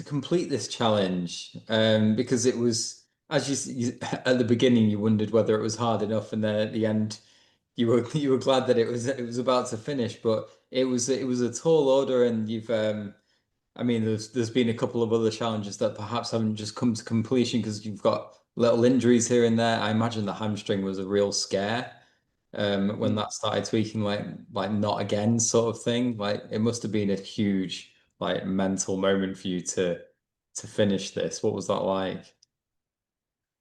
complete this challenge? Because it was, as at the beginning, you wondered whether it was hard enough, and then at the end, you were glad that it was about to finish. But it was a tall order, and I mean, there's been a couple of other challenges that perhaps haven't just come to completion because you've got little injuries here and there. I imagine the hamstring was a real scare when Mm. that started tweaking, like not again sort of thing. Like it must have been a huge like mental moment for you to finish this. What was that like?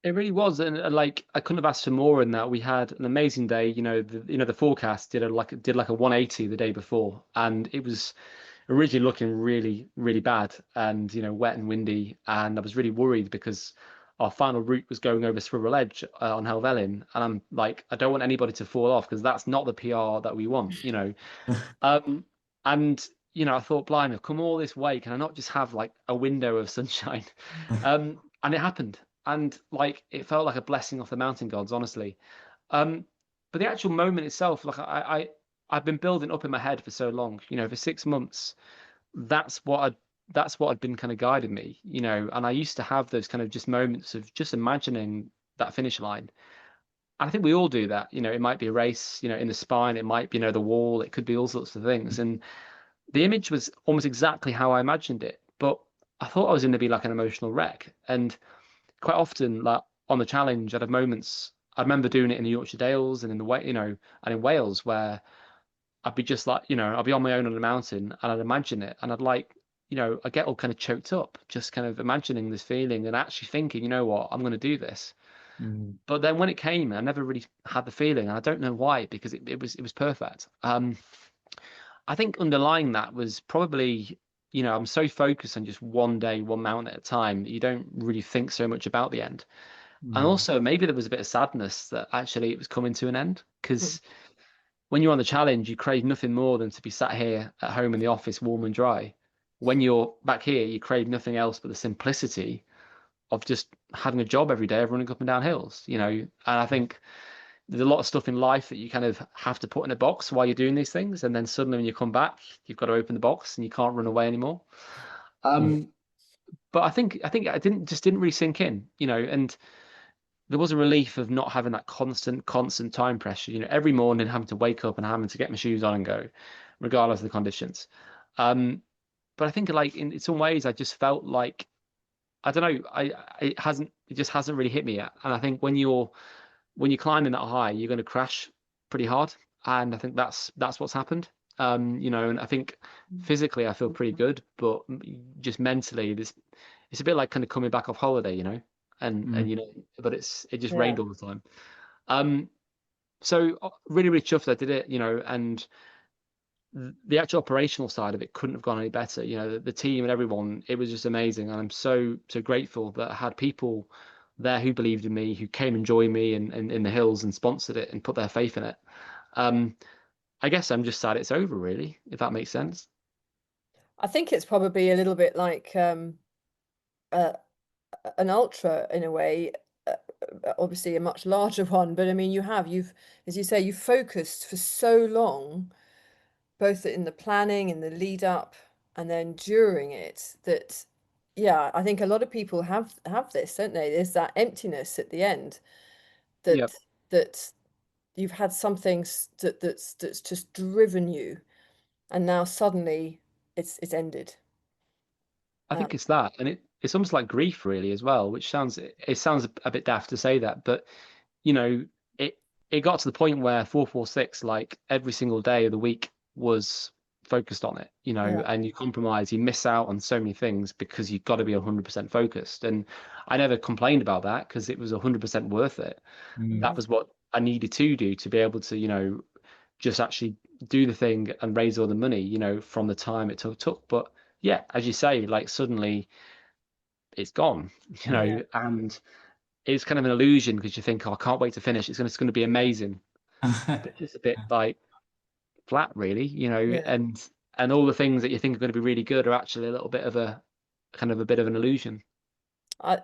It really was, and like I couldn't have asked for more in that. We had an amazing day. The forecast did like a 180 the day before, and it was originally looking really, really bad and wet and windy. And I was really worried because our final route was going over Swivel Edge on Helvellyn. And I'm like, I don't want anybody to fall off because that's not the PR that we want. Um, and I thought, blimey, I've come all this way. Can I not just have like a window of sunshine? And it happened. And like it felt like a blessing off the mountain gods, honestly. Um, but the actual moment itself, like I've been building up in my head for so long, for 6 months. That's what had been kind of guiding me. And I used to have those kind of just moments of just imagining that finish line. And I think we all do that. It might be a race, in the spine, it might be, the wall, it could be all sorts of things. And the image was almost exactly how I imagined it. But I thought I was going to be like an emotional wreck. And quite often, like on the challenge, I'd have moments. I remember doing it in the Yorkshire Dales and in the way, and in Wales, where I'd be just like, I'd be on my own on a mountain and I'd imagine it, and I'd like, I get all kind of choked up, just kind of imagining this feeling and actually thinking, you know what, I'm going to do this. Mm, But then when it came, I never really had the feeling, and I don't know why, because it was perfect. I think underlying that was probably, I'm so focused on just one day, one mountain at a time that you don't really think so much about the end. And mm, also maybe there was a bit of sadness that actually it was coming to an end because when you're on the challenge, you crave nothing more than to be sat here at home in the office, warm and dry. When you're back here, you crave nothing else but the simplicity of just having a job every day of running up and down hills. And I think there's a lot of stuff in life that you kind of have to put in a box while you're doing these things, and then suddenly when you come back, you've got to open the box and you can't run away anymore. mm, Um, but I think I didn't really sink in, and there was a relief of not having that constant time pressure. Every morning having to wake up and having to get my shoes on and go, regardless of the conditions. Um, but I think like in some ways, I just felt like I don't know, it just hasn't really hit me yet. And I think when you're climbing that high, you're going to crash pretty hard, and I think that's what's happened. And I think physically I feel pretty good, but just mentally, this it's a bit like kind of coming back off holiday. And mm. but it just Yeah. rained all the time. Um, so really, really chuffed I did it. And the actual operational side of it couldn't have gone any better. The team and everyone, it was just amazing, and I'm so so grateful that I had people there who believed in me, who came and joined me and in the hills and sponsored it and put their faith in it. Um, I guess I'm just sad it's over, really, if that makes sense. I think it's probably a little bit like uh, an ultra in a way, uh, obviously a much larger one, but I mean, you've, as you say, you've focused for so long, both in the planning, in the lead up, and then during it, that, yeah, I think a lot of people have this, don't they? There's that emptiness at the end Yeah, that that you've had something that's just driven you, and now suddenly it's ended. I Um, think it's that, and it's almost like grief, really, as well, which sounds a bit daft to say that, but you know, it it got to the point where 446, like every single day of the week, was focused on it, yeah, and you compromise, you miss out on so many things because you've got to be 100% focused. And I never complained about that because it was 100% worth it. That Mm. was what I needed to do to be able to, just actually do the thing and raise all the money, from the time it took. But yeah, as you say, like suddenly it's gone, yeah, and it's kind of an illusion because you think, oh, I can't wait to finish. It's going to be amazing, but it's just a bit like flat, really, yeah. and all the things that you think are going to be really good are actually a little bit of a kind of a bit of an illusion.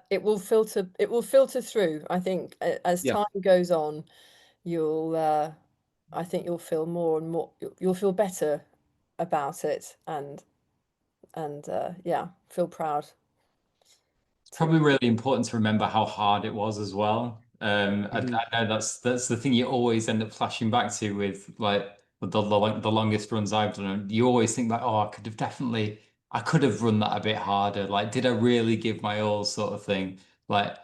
It will filter through. I think as Yeah, time goes on, you'll I think you'll feel more and more you'll feel better about it, and yeah, feel proud It's to probably really important to remember how hard it was as well. hmm I know that's the thing you always end up flashing back to with like the longest runs I've done. You always think like, oh, I could have definitely I could have run that a bit harder. Like, did I really give my all sort of thing? Like,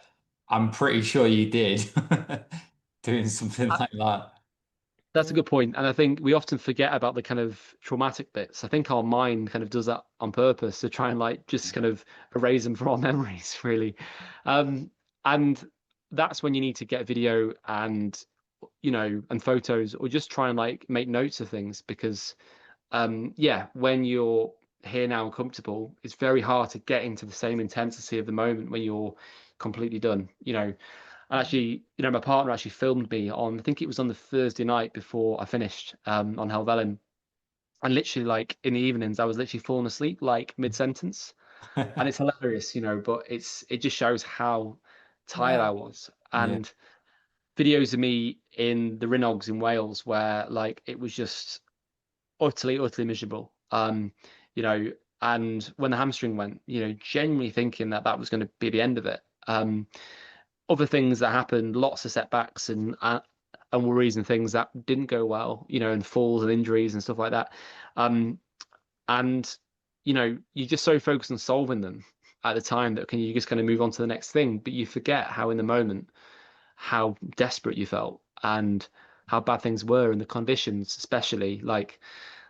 I'm pretty sure you did doing something like that. That's a Mm. good point. And I think we often forget about the kind of traumatic bits. I think our mind kind of does that on purpose to try and like just kind of erase them from our memories, really. Um, and that's when you need to get video and, and photos, or just try and like make notes of things because, yeah, when you're here now and comfortable, it's very hard to get into the same intensity of the moment when you're completely done. And actually, my partner actually filmed me on, I think it was on the Thursday night before I finished on Helvellyn. And literally, like in the evenings, I was literally falling asleep, like mid-sentence. And it's hilarious, but it just shows how tired I Wow. was. Yeah. And videos of me in the Rhinogs in Wales where like it was just utterly, utterly miserable. You know, and when the hamstring went, genuinely thinking that that was going to be the end of it. Other things that happened, lots of setbacks and worries and things that didn't go well, and falls and injuries and stuff like that. Um, and you're just so focused on solving them at the time that can you just kind of move on to the next thing, but you forget how in the moment how desperate you felt and how bad things were and the conditions, especially like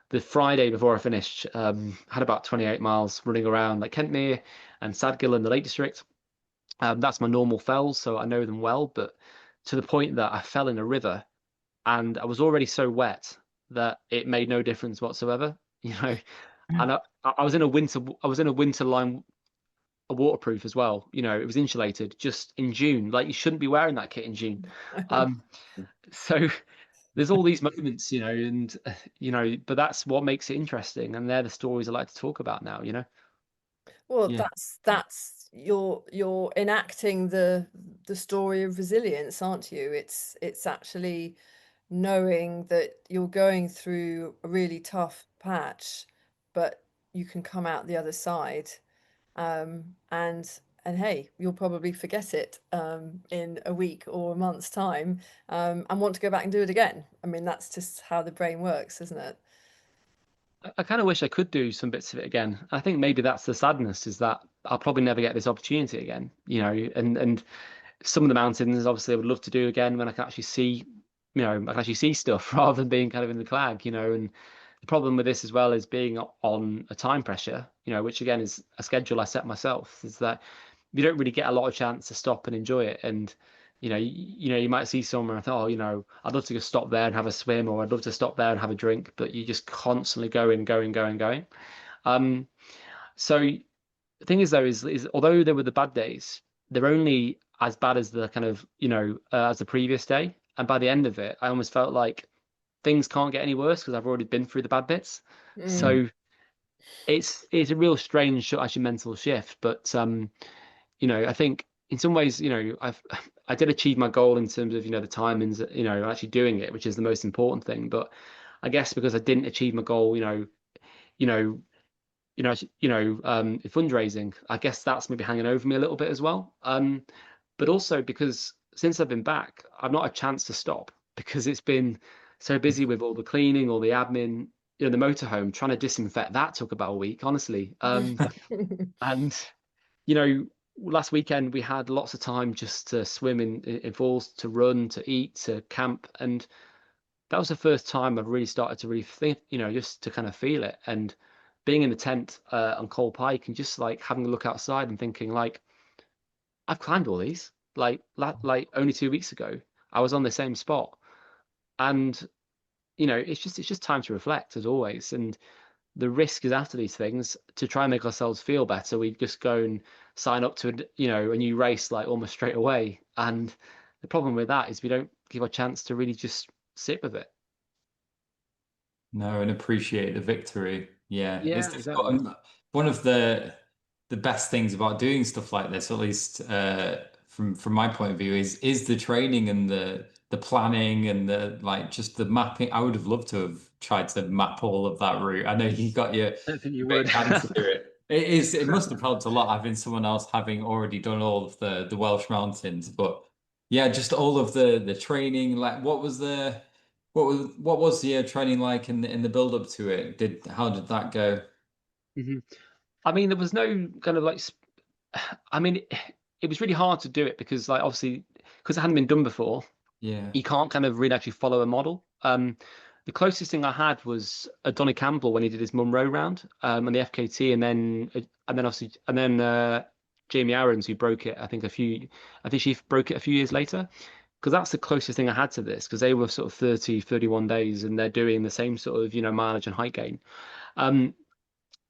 the Friday before I finished, had about 28 miles running around like Kentmere and Sadgill in the Lake District. That's my normal fells, so I know them well, but to the point that I fell in a river and I was already so wet that it made no difference whatsoever, And I was in a winter line, a waterproof as well. It was insulated just in June. Like you shouldn't be wearing that kit in June. Um, so there's all these moments, and but that's what makes it interesting, and they're the stories I like to talk about now. Well, Yeah. that's you're enacting the story of resilience, aren't you? It's actually knowing that you're going through a really tough patch, but you can come out the other side. And hey, you'll probably forget it in a week or a month's time, and want to go back and do it again. I mean, that's just how the brain works, isn't it? I kind of wish I could do some bits of it again. I think maybe that's the sadness is that I'll probably never get this opportunity again, and some of the mountains obviously I would love to do again when I can actually see, I can actually see stuff rather than being kind of in the clag. And the problem with this as well is being on a time pressure, which again is a schedule I set myself, is that you don't really get a lot of chance to stop and enjoy it. And you might see somewhere and thought, oh, I'd love to just stop there and have a swim, or I'd love to stop there and have a drink, but you just constantly going, going, going, going. Um, so the thing is though, is although there were the bad days, they're only as bad as the kind of as the previous day. And by the end of it, I almost felt like things can't get any worse because I've already been through the bad bits. Mm. Mm. So it's a real strange actually mental shift, but I think in some ways, I did achieve my goal in terms of, the timings, actually doing it, which is the most important thing. But I guess because I didn't achieve my goal, you know, fundraising, I guess that's maybe hanging over me a little bit as well. But also because since I've been back, I've not a chance to stop because it's been so busy with all the cleaning, all the admin, the motorhome, trying to disinfect that took about a week, honestly. And you know, last weekend we had lots of time just to swim in falls, to run, to eat, to camp, and that was the first time I've really started to really think, just to kind of feel it. And being in the tent on Coal Pike and just like having a look outside and thinking like, I've climbed all these. Like only 2 weeks ago, I was on the same spot, and it's just time to reflect as always. And the risk is after these things to try and make ourselves feel better. We just go and sign up to a new race like almost straight away. And the problem with that is we don't give a chance to really just sit with it. No, and appreciate the victory. Yeah, it's Yeah, difficult. exactly. And one of the best things about doing stuff like this, at least from my point of view, is the training and the planning and the like just the mapping. I would have loved to have tried to map all of that route. I know you got your I don't think you bit would. of time to do it. It must have helped a lot having someone else having already done all of the Welsh mountains. But yeah, just all of the training, like what was the training like in the build up to it? How did that go? I mean, there was no kind of like, I mean, it was really hard to do it because, like, obviously, because it hadn't been done before, Yeah. you can't kind of really actually follow a model. The closest thing I had was Donny Campbell when he did his Munro round on the FKT, and then obviously, and then Jamie Aarons, who broke it. I think she broke it a few years later. Because that's the closest thing I had to this, because they were sort of 30, 31 days, and they're doing the same sort of, mileage and height gain. Um,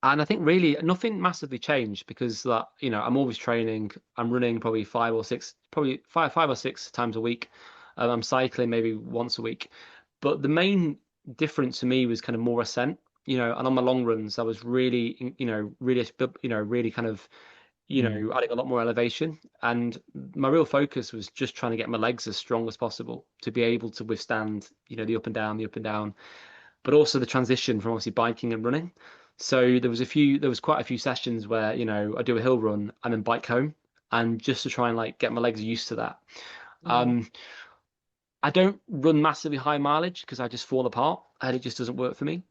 and I think really nothing massively changed because that, I'm always training. I'm running probably five or six times a week. I'm cycling maybe once a week. But the main difference to me was kind of more ascent, and on my long runs, I was really, really kind of, Mm. adding a lot more elevation. And my real focus was just trying to get my legs as strong as possible to be able to withstand, the the up and down, but also the transition from obviously biking and running. So there was quite a few sessions where, I do a hill run and then bike home, and just to try and like get my legs used to that. Mm. Um, I don't run massively high mileage because I just fall apart and it just doesn't work for me,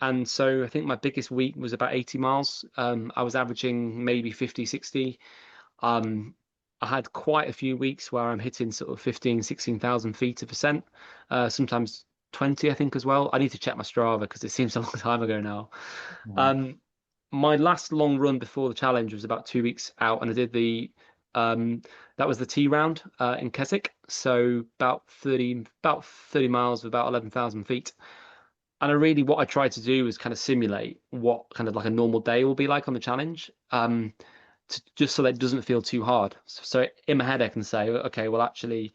And so I think my biggest week was about 80 miles. I was averaging maybe 50, 60. Um, I had quite a few weeks where I'm hitting sort of 15, 16,000 feet of ascent, sometimes 20, I think, as well. I need to check my Strava because it seems a long time ago now. Wow. Um, my last long run before the challenge was about 2 weeks out, and I did um, that was the T round in Keswick, so about 30 miles, about 11,000 feet. And what I tried to do was kind of simulate what kind of like a normal day will be like on the challenge. Just so that it doesn't feel too hard. So in my head, I can say, okay, well, actually,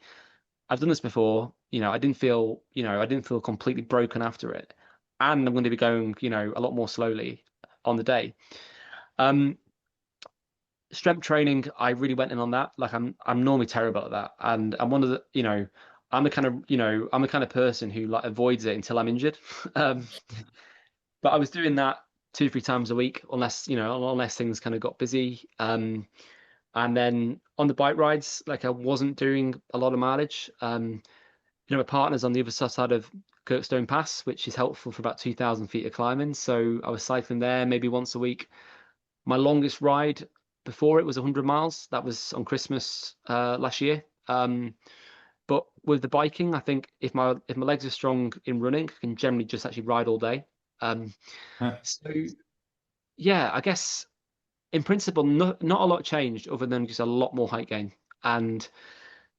I've done this before. I didn't feel completely broken after it, and I'm going to be going, a lot more slowly on the day. Um, Strength training, I really went in on that. Like I'm normally terrible at that, and I'm one of the, I'm the kind of person who like avoids it until I'm injured. Um, but I was doing that 2, 3 times a week, unless things kind of got busy. And then on the bike rides, like I wasn't doing a lot of mileage. My partner's on the other side of Kirkstone Pass, which is helpful for about 2,000 feet of climbing. So I was cycling there maybe once a week. My longest ride before it was 100 miles. That was on Christmas last year. But with the biking, I think if my legs are strong in running, I can generally just actually ride all day. Um, Huh. so yeah, I guess in principle, not a lot changed other than just a lot more height gain. And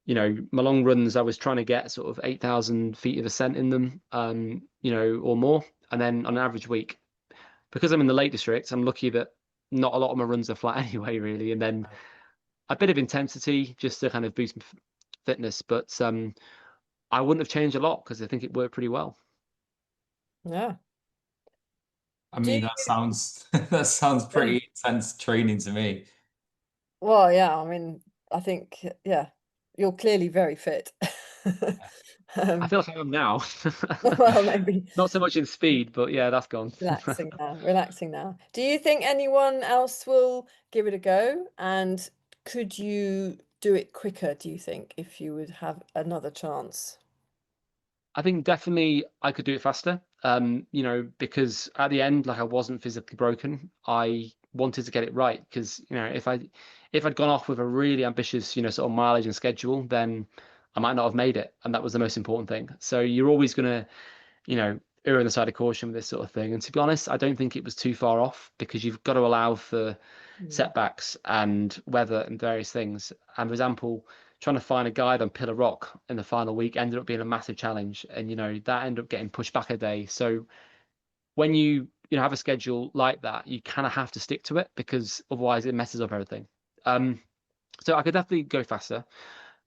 my long runs, I was trying to get sort of 8,000 feet of ascent in them, or more. And then on an average week, because I'm in the Lake District, I'm lucky that not a lot of my runs are flat anyway, really. And then a bit of intensity just to kind of boost my fitness. But I wouldn't have changed a lot because I think it worked pretty well. Yeah. I Do mean, you, that sounds that sounds pretty intense training to me. well, yeah, I mean, I think, yeah, you're clearly very fit. I Um, feel like I am now. well, maybe Not so much in speed, but yeah, that's gone. relaxing now, relaxing now. Do you think anyone else will give it a go? And could you do it quicker, do you think, if you would have another chance? I think definitely I could do it faster. Because at the end, like I wasn't physically broken. I wanted to get it right because, if I'd gone off with a really ambitious, sort of mileage and schedule, then I might not have made it. And that was the most important thing. So you're always gonna, err on the side of caution with this sort of thing. And to be honest, I don't think it was too far off because you've got to allow for Mm. setbacks and weather and various things. And for example, trying to find a guide on Pillar Rock in the final week ended up being a massive challenge, and that ended up getting pushed back a day. So when have a schedule like that, you kind of have to stick to it because otherwise it messes up everything. Um, so I could definitely go faster.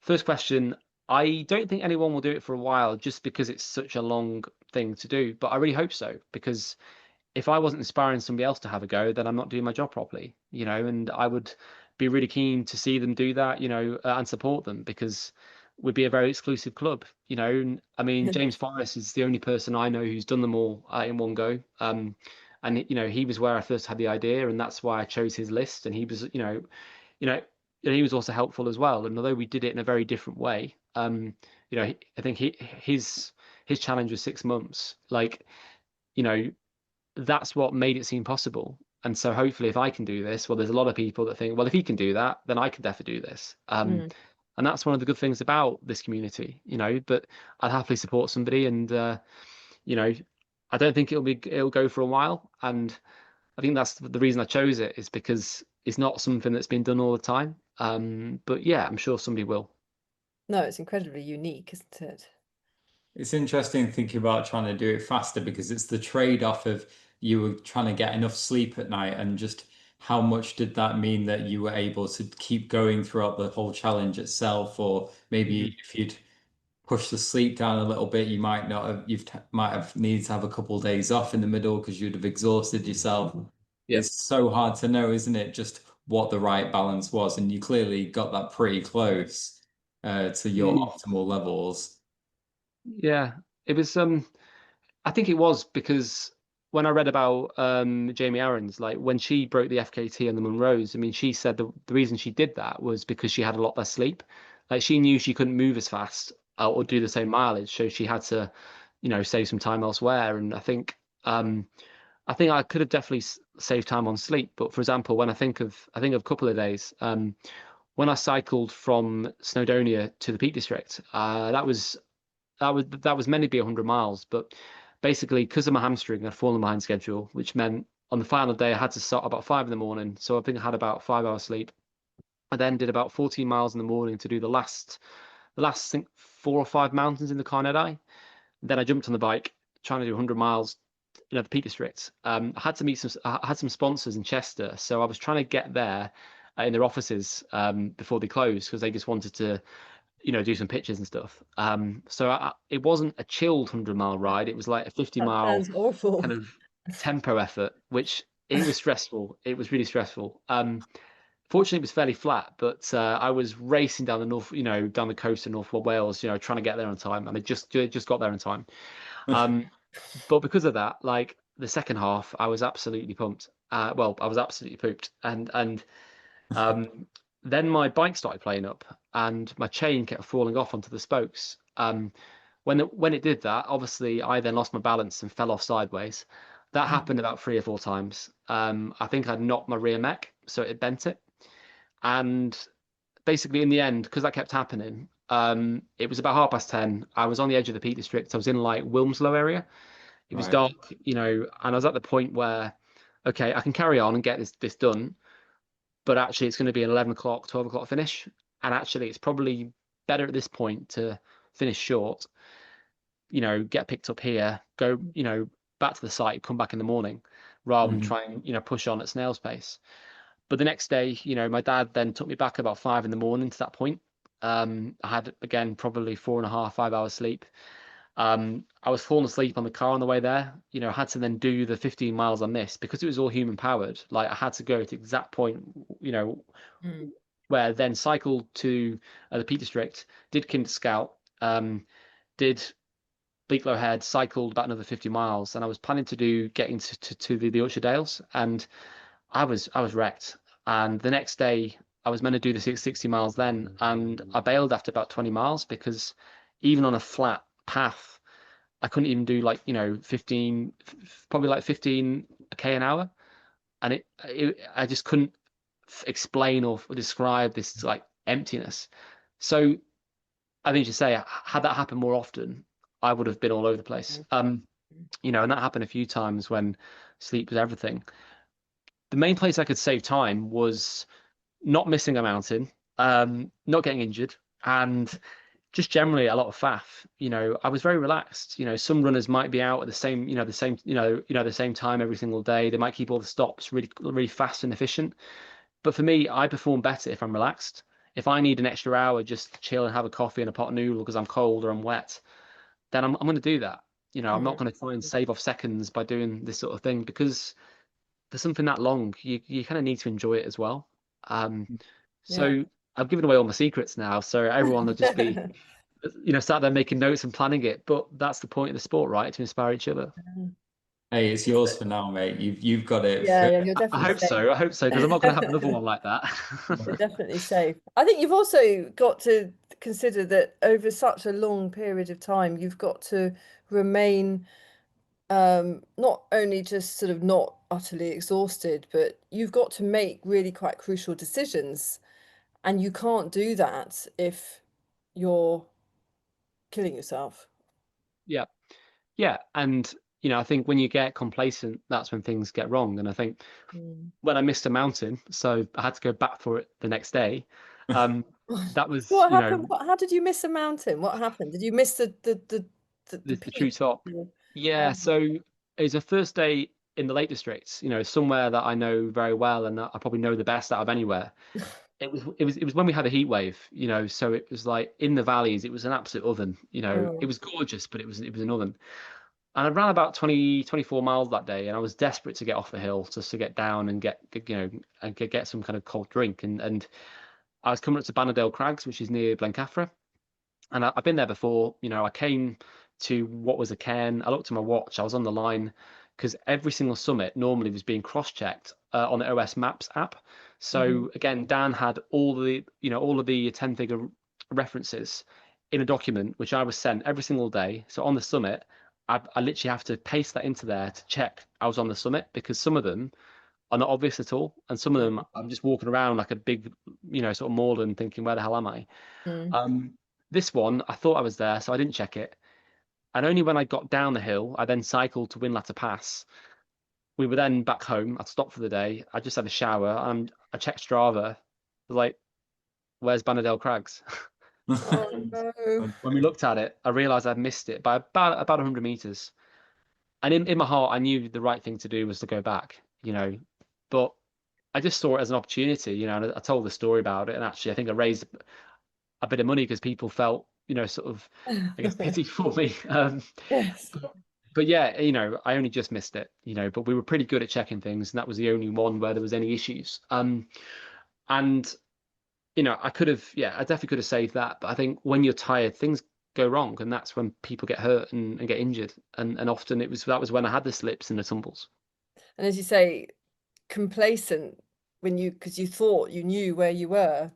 First question. I don't think anyone will do it for a while just because it's such a long thing to do, but I really hope so because if I wasn't inspiring somebody else to have a go, then I'm not doing my job properly, and I would be really keen to see them do that, and support them because we'd be a very exclusive club, And, I mean, James Forrest is the only person I know who's done them all in one go. And he was where I first had the idea, and that's why I chose his list. And he was, you know, he was also helpful as well. And although we did it in a very different way, I think his challenge was 6 months. Like, you know, that's what made it seem possible. And so hopefully if I can do this, well, there's a lot of people that think, well, if he can do that, then I can definitely do this. Mm. And that's one of the good things about this community, but I'd happily support somebody and you know, I don't think it'll go for a while. And I think that's the reason I chose it is because it's not something that's been done all the time. But yeah, I'm sure somebody will. No, it's incredibly unique, isn't it? It's interesting thinking about trying to do it faster because it's the trade-off of you were trying to get enough sleep at night and just how much did that mean that you were able to keep going throughout the whole challenge itself, or maybe Mhm. if you'd push the sleep down a little bit, you might not have might have needed to have a couple of days off in the middle because you'd have exhausted yourself. Yeah. It's so hard to know, isn't it? Just what the right balance was, and you clearly got that pretty close to your Mm. optimal levels. Yeah. It was I think it was because when I read about Jamie Aaron's, like when she broke the FKT on the Monroes, I mean, she said the reason she did that was because she had a lot less sleep. Like she knew she couldn't move as fast or do the same mileage, so she had to, save some time elsewhere. And I think I could have definitely saved time on sleep. But for example, when I think of a couple of days, when I cycled from Snowdonia to the Peak District, that was meant to be 100 miles, but basically because of my hamstring, I'd fallen behind schedule, which meant on the final day I had to start about 5 in the morning. So I think I had about 5 hours sleep. I then did about 14 miles in the morning to do the last I think 4 or 5 mountains in the Carneddau. Then I jumped on the bike trying to do 100 miles, the Peak District. I had some sponsors in Chester, so I was trying to get there in their offices before they closed because they just wanted to do some pictures and stuff. So it wasn't a chilled 100-mile ride. It was like a 50 That mile sounds awful. kind of tempo effort, which it was stressful. It was really stressful. Fortunately, it was fairly flat, but I was racing down the down the coast of North Wales, trying to get there on time, and I just got there in time. Um, but because of that, like the second half, I was absolutely pumped. Well, I was absolutely pooped, and um, then my bike started playing up, and my chain kept falling off onto the spokes. When it did that, obviously I then lost my balance and fell off sideways. That happened about 3 or 4 times. I think I'd knocked my rear mech, so it bent it. And basically, in the end, because that kept happening, it was about 10:30. I was on the edge of the Peak District. I was in like Wilmslow area. It was Right. dark, and I was at the point where, okay, I can carry on and get this done, but actually it's going to be an 11 o'clock, 12 o'clock finish. And actually, it's probably better at this point to finish short, get picked up here, go, back to the site, come back in the morning, rather than Mhm. try and, push on at snail's pace. But the next day, my dad then took me back about 5 in the morning to that point. I had, again, probably 4.5, 5 hours sleep. I was falling asleep on the car on the way there. I had to then do the 15 miles I missed because it was all human powered. Like I had to go to the exact point, you know, Mm. where then cycled to the Peak District, did Kinder Scout, did Bleaklow Head, cycled about another 50 miles, and I was planning to do getting to the Yorkshire Dales, and I was wrecked. And the next day, I was meant to do the 60 miles then, and I bailed after about 20 miles because even on a flat path, I couldn't even do like 15, probably like 15 k an hour, and I just couldn't explain or describe this like emptiness. So I think you say had that happened more often, I would have been all over the place. And that happened a few times when sleep was everything. The main place I could save time was not missing a mountain, not getting injured, and just generally a lot of faff. I was very relaxed. Some runners might be out at the same time every single day. They might keep all the stops really, really fast and efficient. But for me, I perform better if I'm relaxed. If I need an extra hour just to chill and have a coffee and a pot of noodle because I'm cold or I'm wet, then I'm going to do that. I'm not Mm. going to try and save off seconds by doing this sort of thing because for something that long, you kind of need to enjoy it as well. Um, Yeah. so I've given away all my secrets now, so everyone will just be, sat there making notes and planning it. But that's the point of the sport, right? To inspire each other. Hey, it's yours for now, mate. You've got it Yeah, for yeah, you're I definitely hope safe. so. I hope so, because I'm not going to have another one like You're that. definitely safe. I think you've also got to consider that over such a long period of time, you've got to remain not only just sort of not utterly exhausted, but you've got to make really quite crucial decisions. And you can't do that if you're killing yourself. Yeah. Yeah. And, I think when you get complacent, that's when things get wrong. And I think Mm. when I missed a mountain, so I had to go back for it the next day, um, that was, What happened? How did you miss a mountain? What happened? Did you miss the the true peak? top. Yeah. Oh, So it was a first day in the Lake Districts, somewhere that I know very well and that I probably know the best out of anywhere. It was when we had a heat wave, so it was like in the valleys, it was an absolute oven, it oh. was gorgeous, but it was an oven. And I ran about 20, 24 miles that day, and I was desperate to get off the hill just to get down and get some kind of cold drink. And I was coming up to Bannerdale Crags, which is near Blencathra, and I've been there before. I came to what was a cairn. I looked at my watch. I was on the line because every single summit normally was being cross-checked on the OS Maps app. Mhm. So again, Dan had all of the 10-figure references in a document which I was sent every single day. So on the summit, I literally have to paste that into there to check I was on the summit, because some of them are not obvious at all, and some of them I'm just walking around like a big, sort of moorland, thinking, where the hell am I? Mm. Um, this one, I thought I was there, so I didn't check it. And only when I got down the hill, I then cycled to Winlatter Pass. We were then back home. I'd stopped for the day. I just had a shower and I checked Strava. I was like, where's Bannerdale Crags? Oh And no. when we looked at it, I realized I'd missed it by about 100 meters. And in my heart, I knew the right thing to do was to go back. But I just saw it as an opportunity, and I told the story about it. And actually, I think I raised a bit of money because people felt, sort of, I guess, pity for me. Yes. But yeah, I only just missed it, but we were pretty good at checking things, and that was the only one where there was any issues. And I could have, yeah, I definitely could have saved that. But I think when you're tired, things go wrong, and that's when people get hurt and get injured. And often that was when I had the slips and the tumbles. And as you say, complacent because you thought you knew where you were.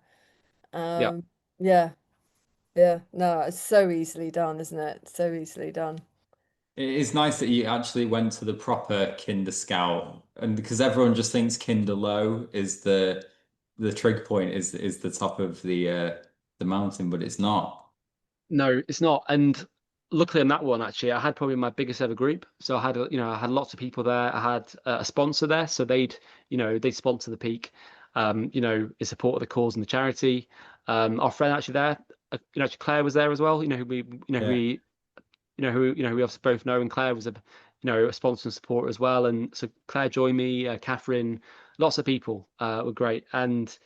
Yeah. Um, yeah, yeah. No, it's so easily done, isn't it? So easily done. It is nice that you actually went to the proper Kinder Scout, and because everyone just thinks Kinder Low is the trig point is the top of the mountain, but it's not. No, it's not. And luckily on that one, actually, I had probably my biggest ever group. So I had lots of people there. I had a sponsor there, so they'd sponsor the peak, in support of the cause and the charity. Our friend actually there, actually Claire was there as well. Yeah. Who we obviously both know, and Claire was a sponsor and supporter as well. And so Claire joined me, Catherine, lots of people were great. And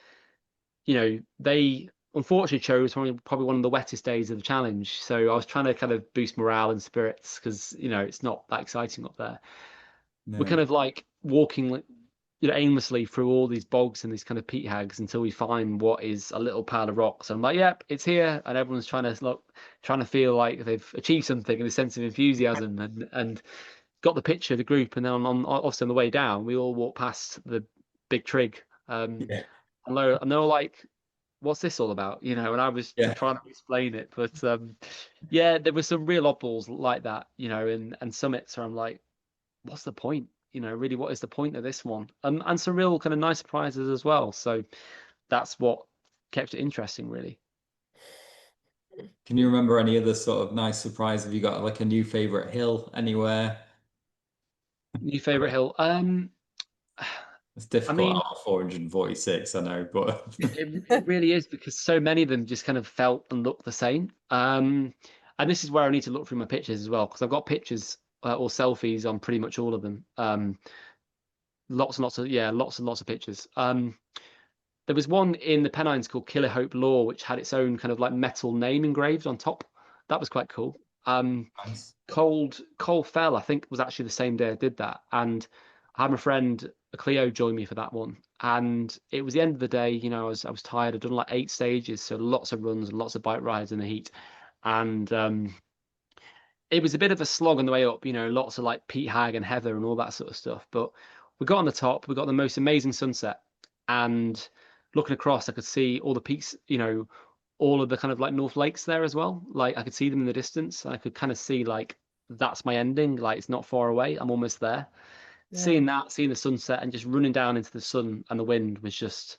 they unfortunately chose probably one of the wettest days of the challenge. So I was trying to kind of boost morale and spirits because, it's not that exciting up there. We're kind No. of like walking, like, aimlessly through all these bogs and these kind of peat hags until we find what is a little pile of rocks. And I'm like, yep, it's here. And everyone's trying to feel like they've achieved something and a sense of enthusiasm, and got the picture of the group. And then obviously on the way down, we all walked past the big trig. Yeah. And they were like, what's this all about? And I was Yeah. trying to explain it. But yeah, there were some real oddballs like that, and summits where I'm like, what's the point? Really, what is the point of this one? And some real kind of nice surprises as well. So that's what kept it interesting, really. Can you remember any other sort of nice surprise? Have you got like a new favorite hill anywhere? New favorite hill? It's I difficult mean, out of 446, I know, but it really is, because so many of them just kind of felt and looked the same. And this is where I need to look through my pictures as well, because I've got pictures or selfies on pretty much all of them. Lots and lots of, yeah, lots and lots of pictures. There was one in the Pennines called Killer Hope Law, which had its own kind of like metal name engraved on top. That was quite cool. nice. Cole Fell, I think, was actually the same day I did that, and I had my friend Cleo join me for that one. And it was the end of the day. I was tired. I'd done like 8 stages, so lots of runs and lots of bike rides in the heat, and it was a bit of a slog on the way up. Lots of like Pete Hag and Heather and all that sort of stuff. But we got on the top. We got the most amazing sunset, and looking across, I could see all the peaks. All of the kind of like North Lakes there as well. Like I could see them in the distance. I could kind of see like that's my ending. Like it's not far away. I'm almost there. Yeah. Seeing that, seeing the sunset, and just running down into the sun and the wind was just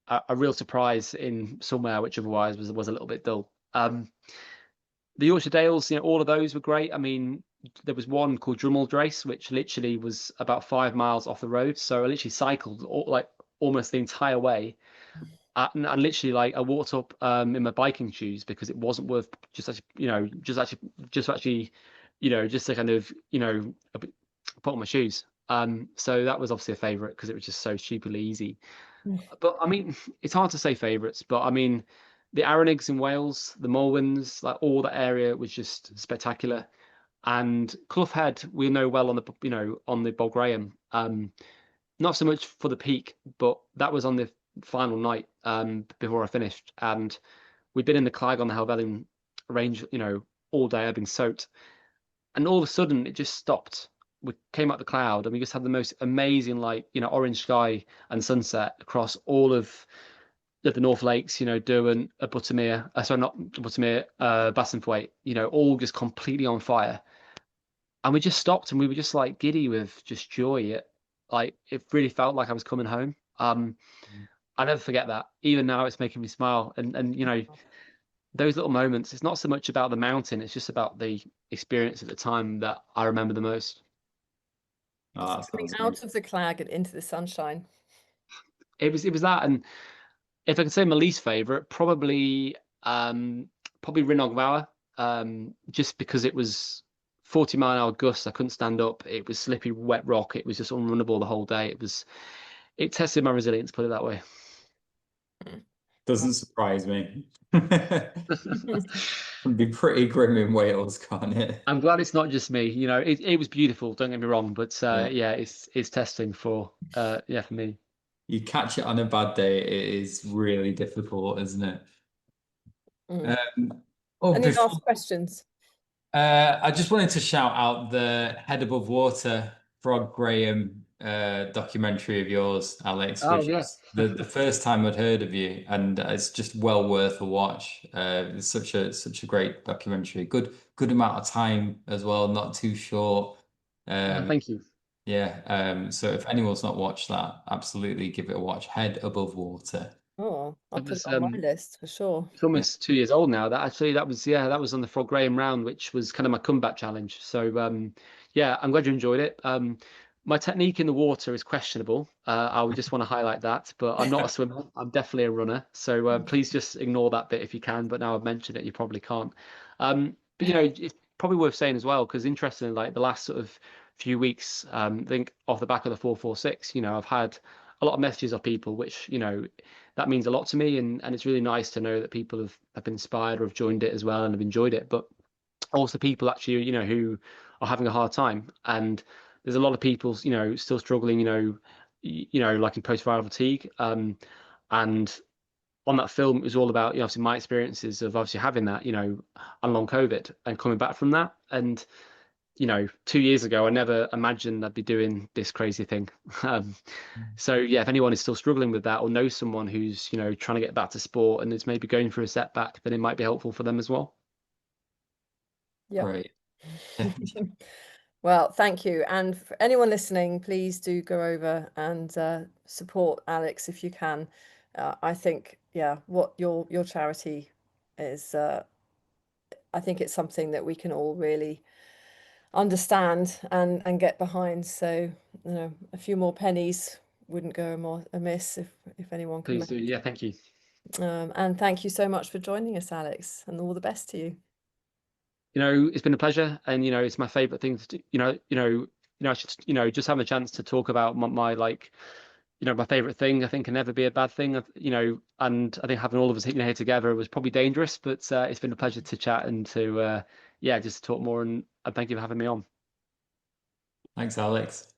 a real surprise in somewhere which otherwise was a little bit dull. The Yorkshire Dales, all of those were great. I mean, there was one called Drummold Race, which literally was about 5 miles off the road. So I literally cycled like almost the entire way. And literally, like I walked up in my biking shoes because it wasn't worth just to kind of put on my shoes. So that was obviously a favorite because it was just so stupidly easy. But I mean, it's hard to say favorites, but I mean, the Arrownigs in Wales, the Mulwins, like all that area was just spectacular. And Clough Head, we know well on the Bob Graham. Not so much for the peak, but that was on the final night before I finished, and we'd been in the Clag on the Helvellyn range, all day. I'd been soaked, and all of a sudden it just stopped. We came up the cloud, and we just had the most amazing, like orange sky and sunset across all of the North Lakes, Derwent, Buttermere, sorry, not Buttermere, Bassenthwaite, all just completely on fire. And we just stopped and we were just like giddy with just joy. It really felt like I was coming home. I never forget that. Even now it's making me smile. And those little moments, it's not so much about the mountain, it's just about the experience at the time that I remember the most. Oh, that Coming sounds great. out of the clag and into the sunshine. It was that. And if I could say my least favorite, probably Rhinnog just because it was 40-mile-an-hour gusts. I couldn't stand up. It was slippery, wet rock. It was just unrunnable the whole day. It tested my resilience, put it that way. Doesn't surprise me. It'd be pretty grim in Wales, can't it? I'm glad it's not just me. It was beautiful. Don't get me wrong, but Yeah. yeah, it's testing for me. You catch it on a bad day, it is really difficult, isn't it? Mm. Um, oh, Any before last questions? I just wanted to shout out the Head Above Water Frog Graham documentary of yours, Alex, Oh which yeah, is the first time I'd heard of you, and it's just well worth a watch. It's such a great documentary. Good amount of time as well, not too short. Um, thank you. yeah. So if anyone's not watched that, absolutely give it a watch. Head Above Water. Oh, I'll It put it was on my list for sure. It's Yeah. almost 2 years old now. That was on the Frog Graham round, which was kind of my comeback challenge. So yeah, I'm glad you enjoyed it. My technique in the water is questionable. I would just want to highlight that, but I'm not a swimmer. I'm definitely a runner. So please just ignore that bit if you can. But now I've mentioned it, you probably can't. But it's probably worth saying as well because interestingly, like the last sort of few weeks, I think off the back of the 446, I've had a lot of messages of people, which that means a lot to me, and it's really nice to know that people have been inspired or have joined it as well and have enjoyed it. But also people actually, who are having a hard time, and there's a lot of people, still struggling, like in post-viral fatigue. And on that film, it was all about, obviously my experiences of obviously having that, and long COVID and coming back from that. And 2 years ago, I never imagined I'd be doing this crazy thing. Um, so yeah, if anyone is still struggling with that or knows someone who's, trying to get back to sport and is maybe going through a setback, then it might be helpful for them as well. Yep. Great. Well, thank you. And for anyone listening, please do go over and support Alex if you can. I think, yeah, what your charity is, I think it's something that we can all really understand and get behind. So, a few more pennies wouldn't go more amiss if anyone can Please make. do. Yeah, thank you. And thank you so much for joining us, Alex, and all the best to you. It's been a pleasure, and it's my favorite thing to do. I should, just having a chance to talk about my like, my favorite thing. I think can never be a bad thing. And I think having all of us, here together was probably dangerous, but it's been a pleasure to chat and to yeah, just talk more. And thank you for having me on. Thanks, Alex.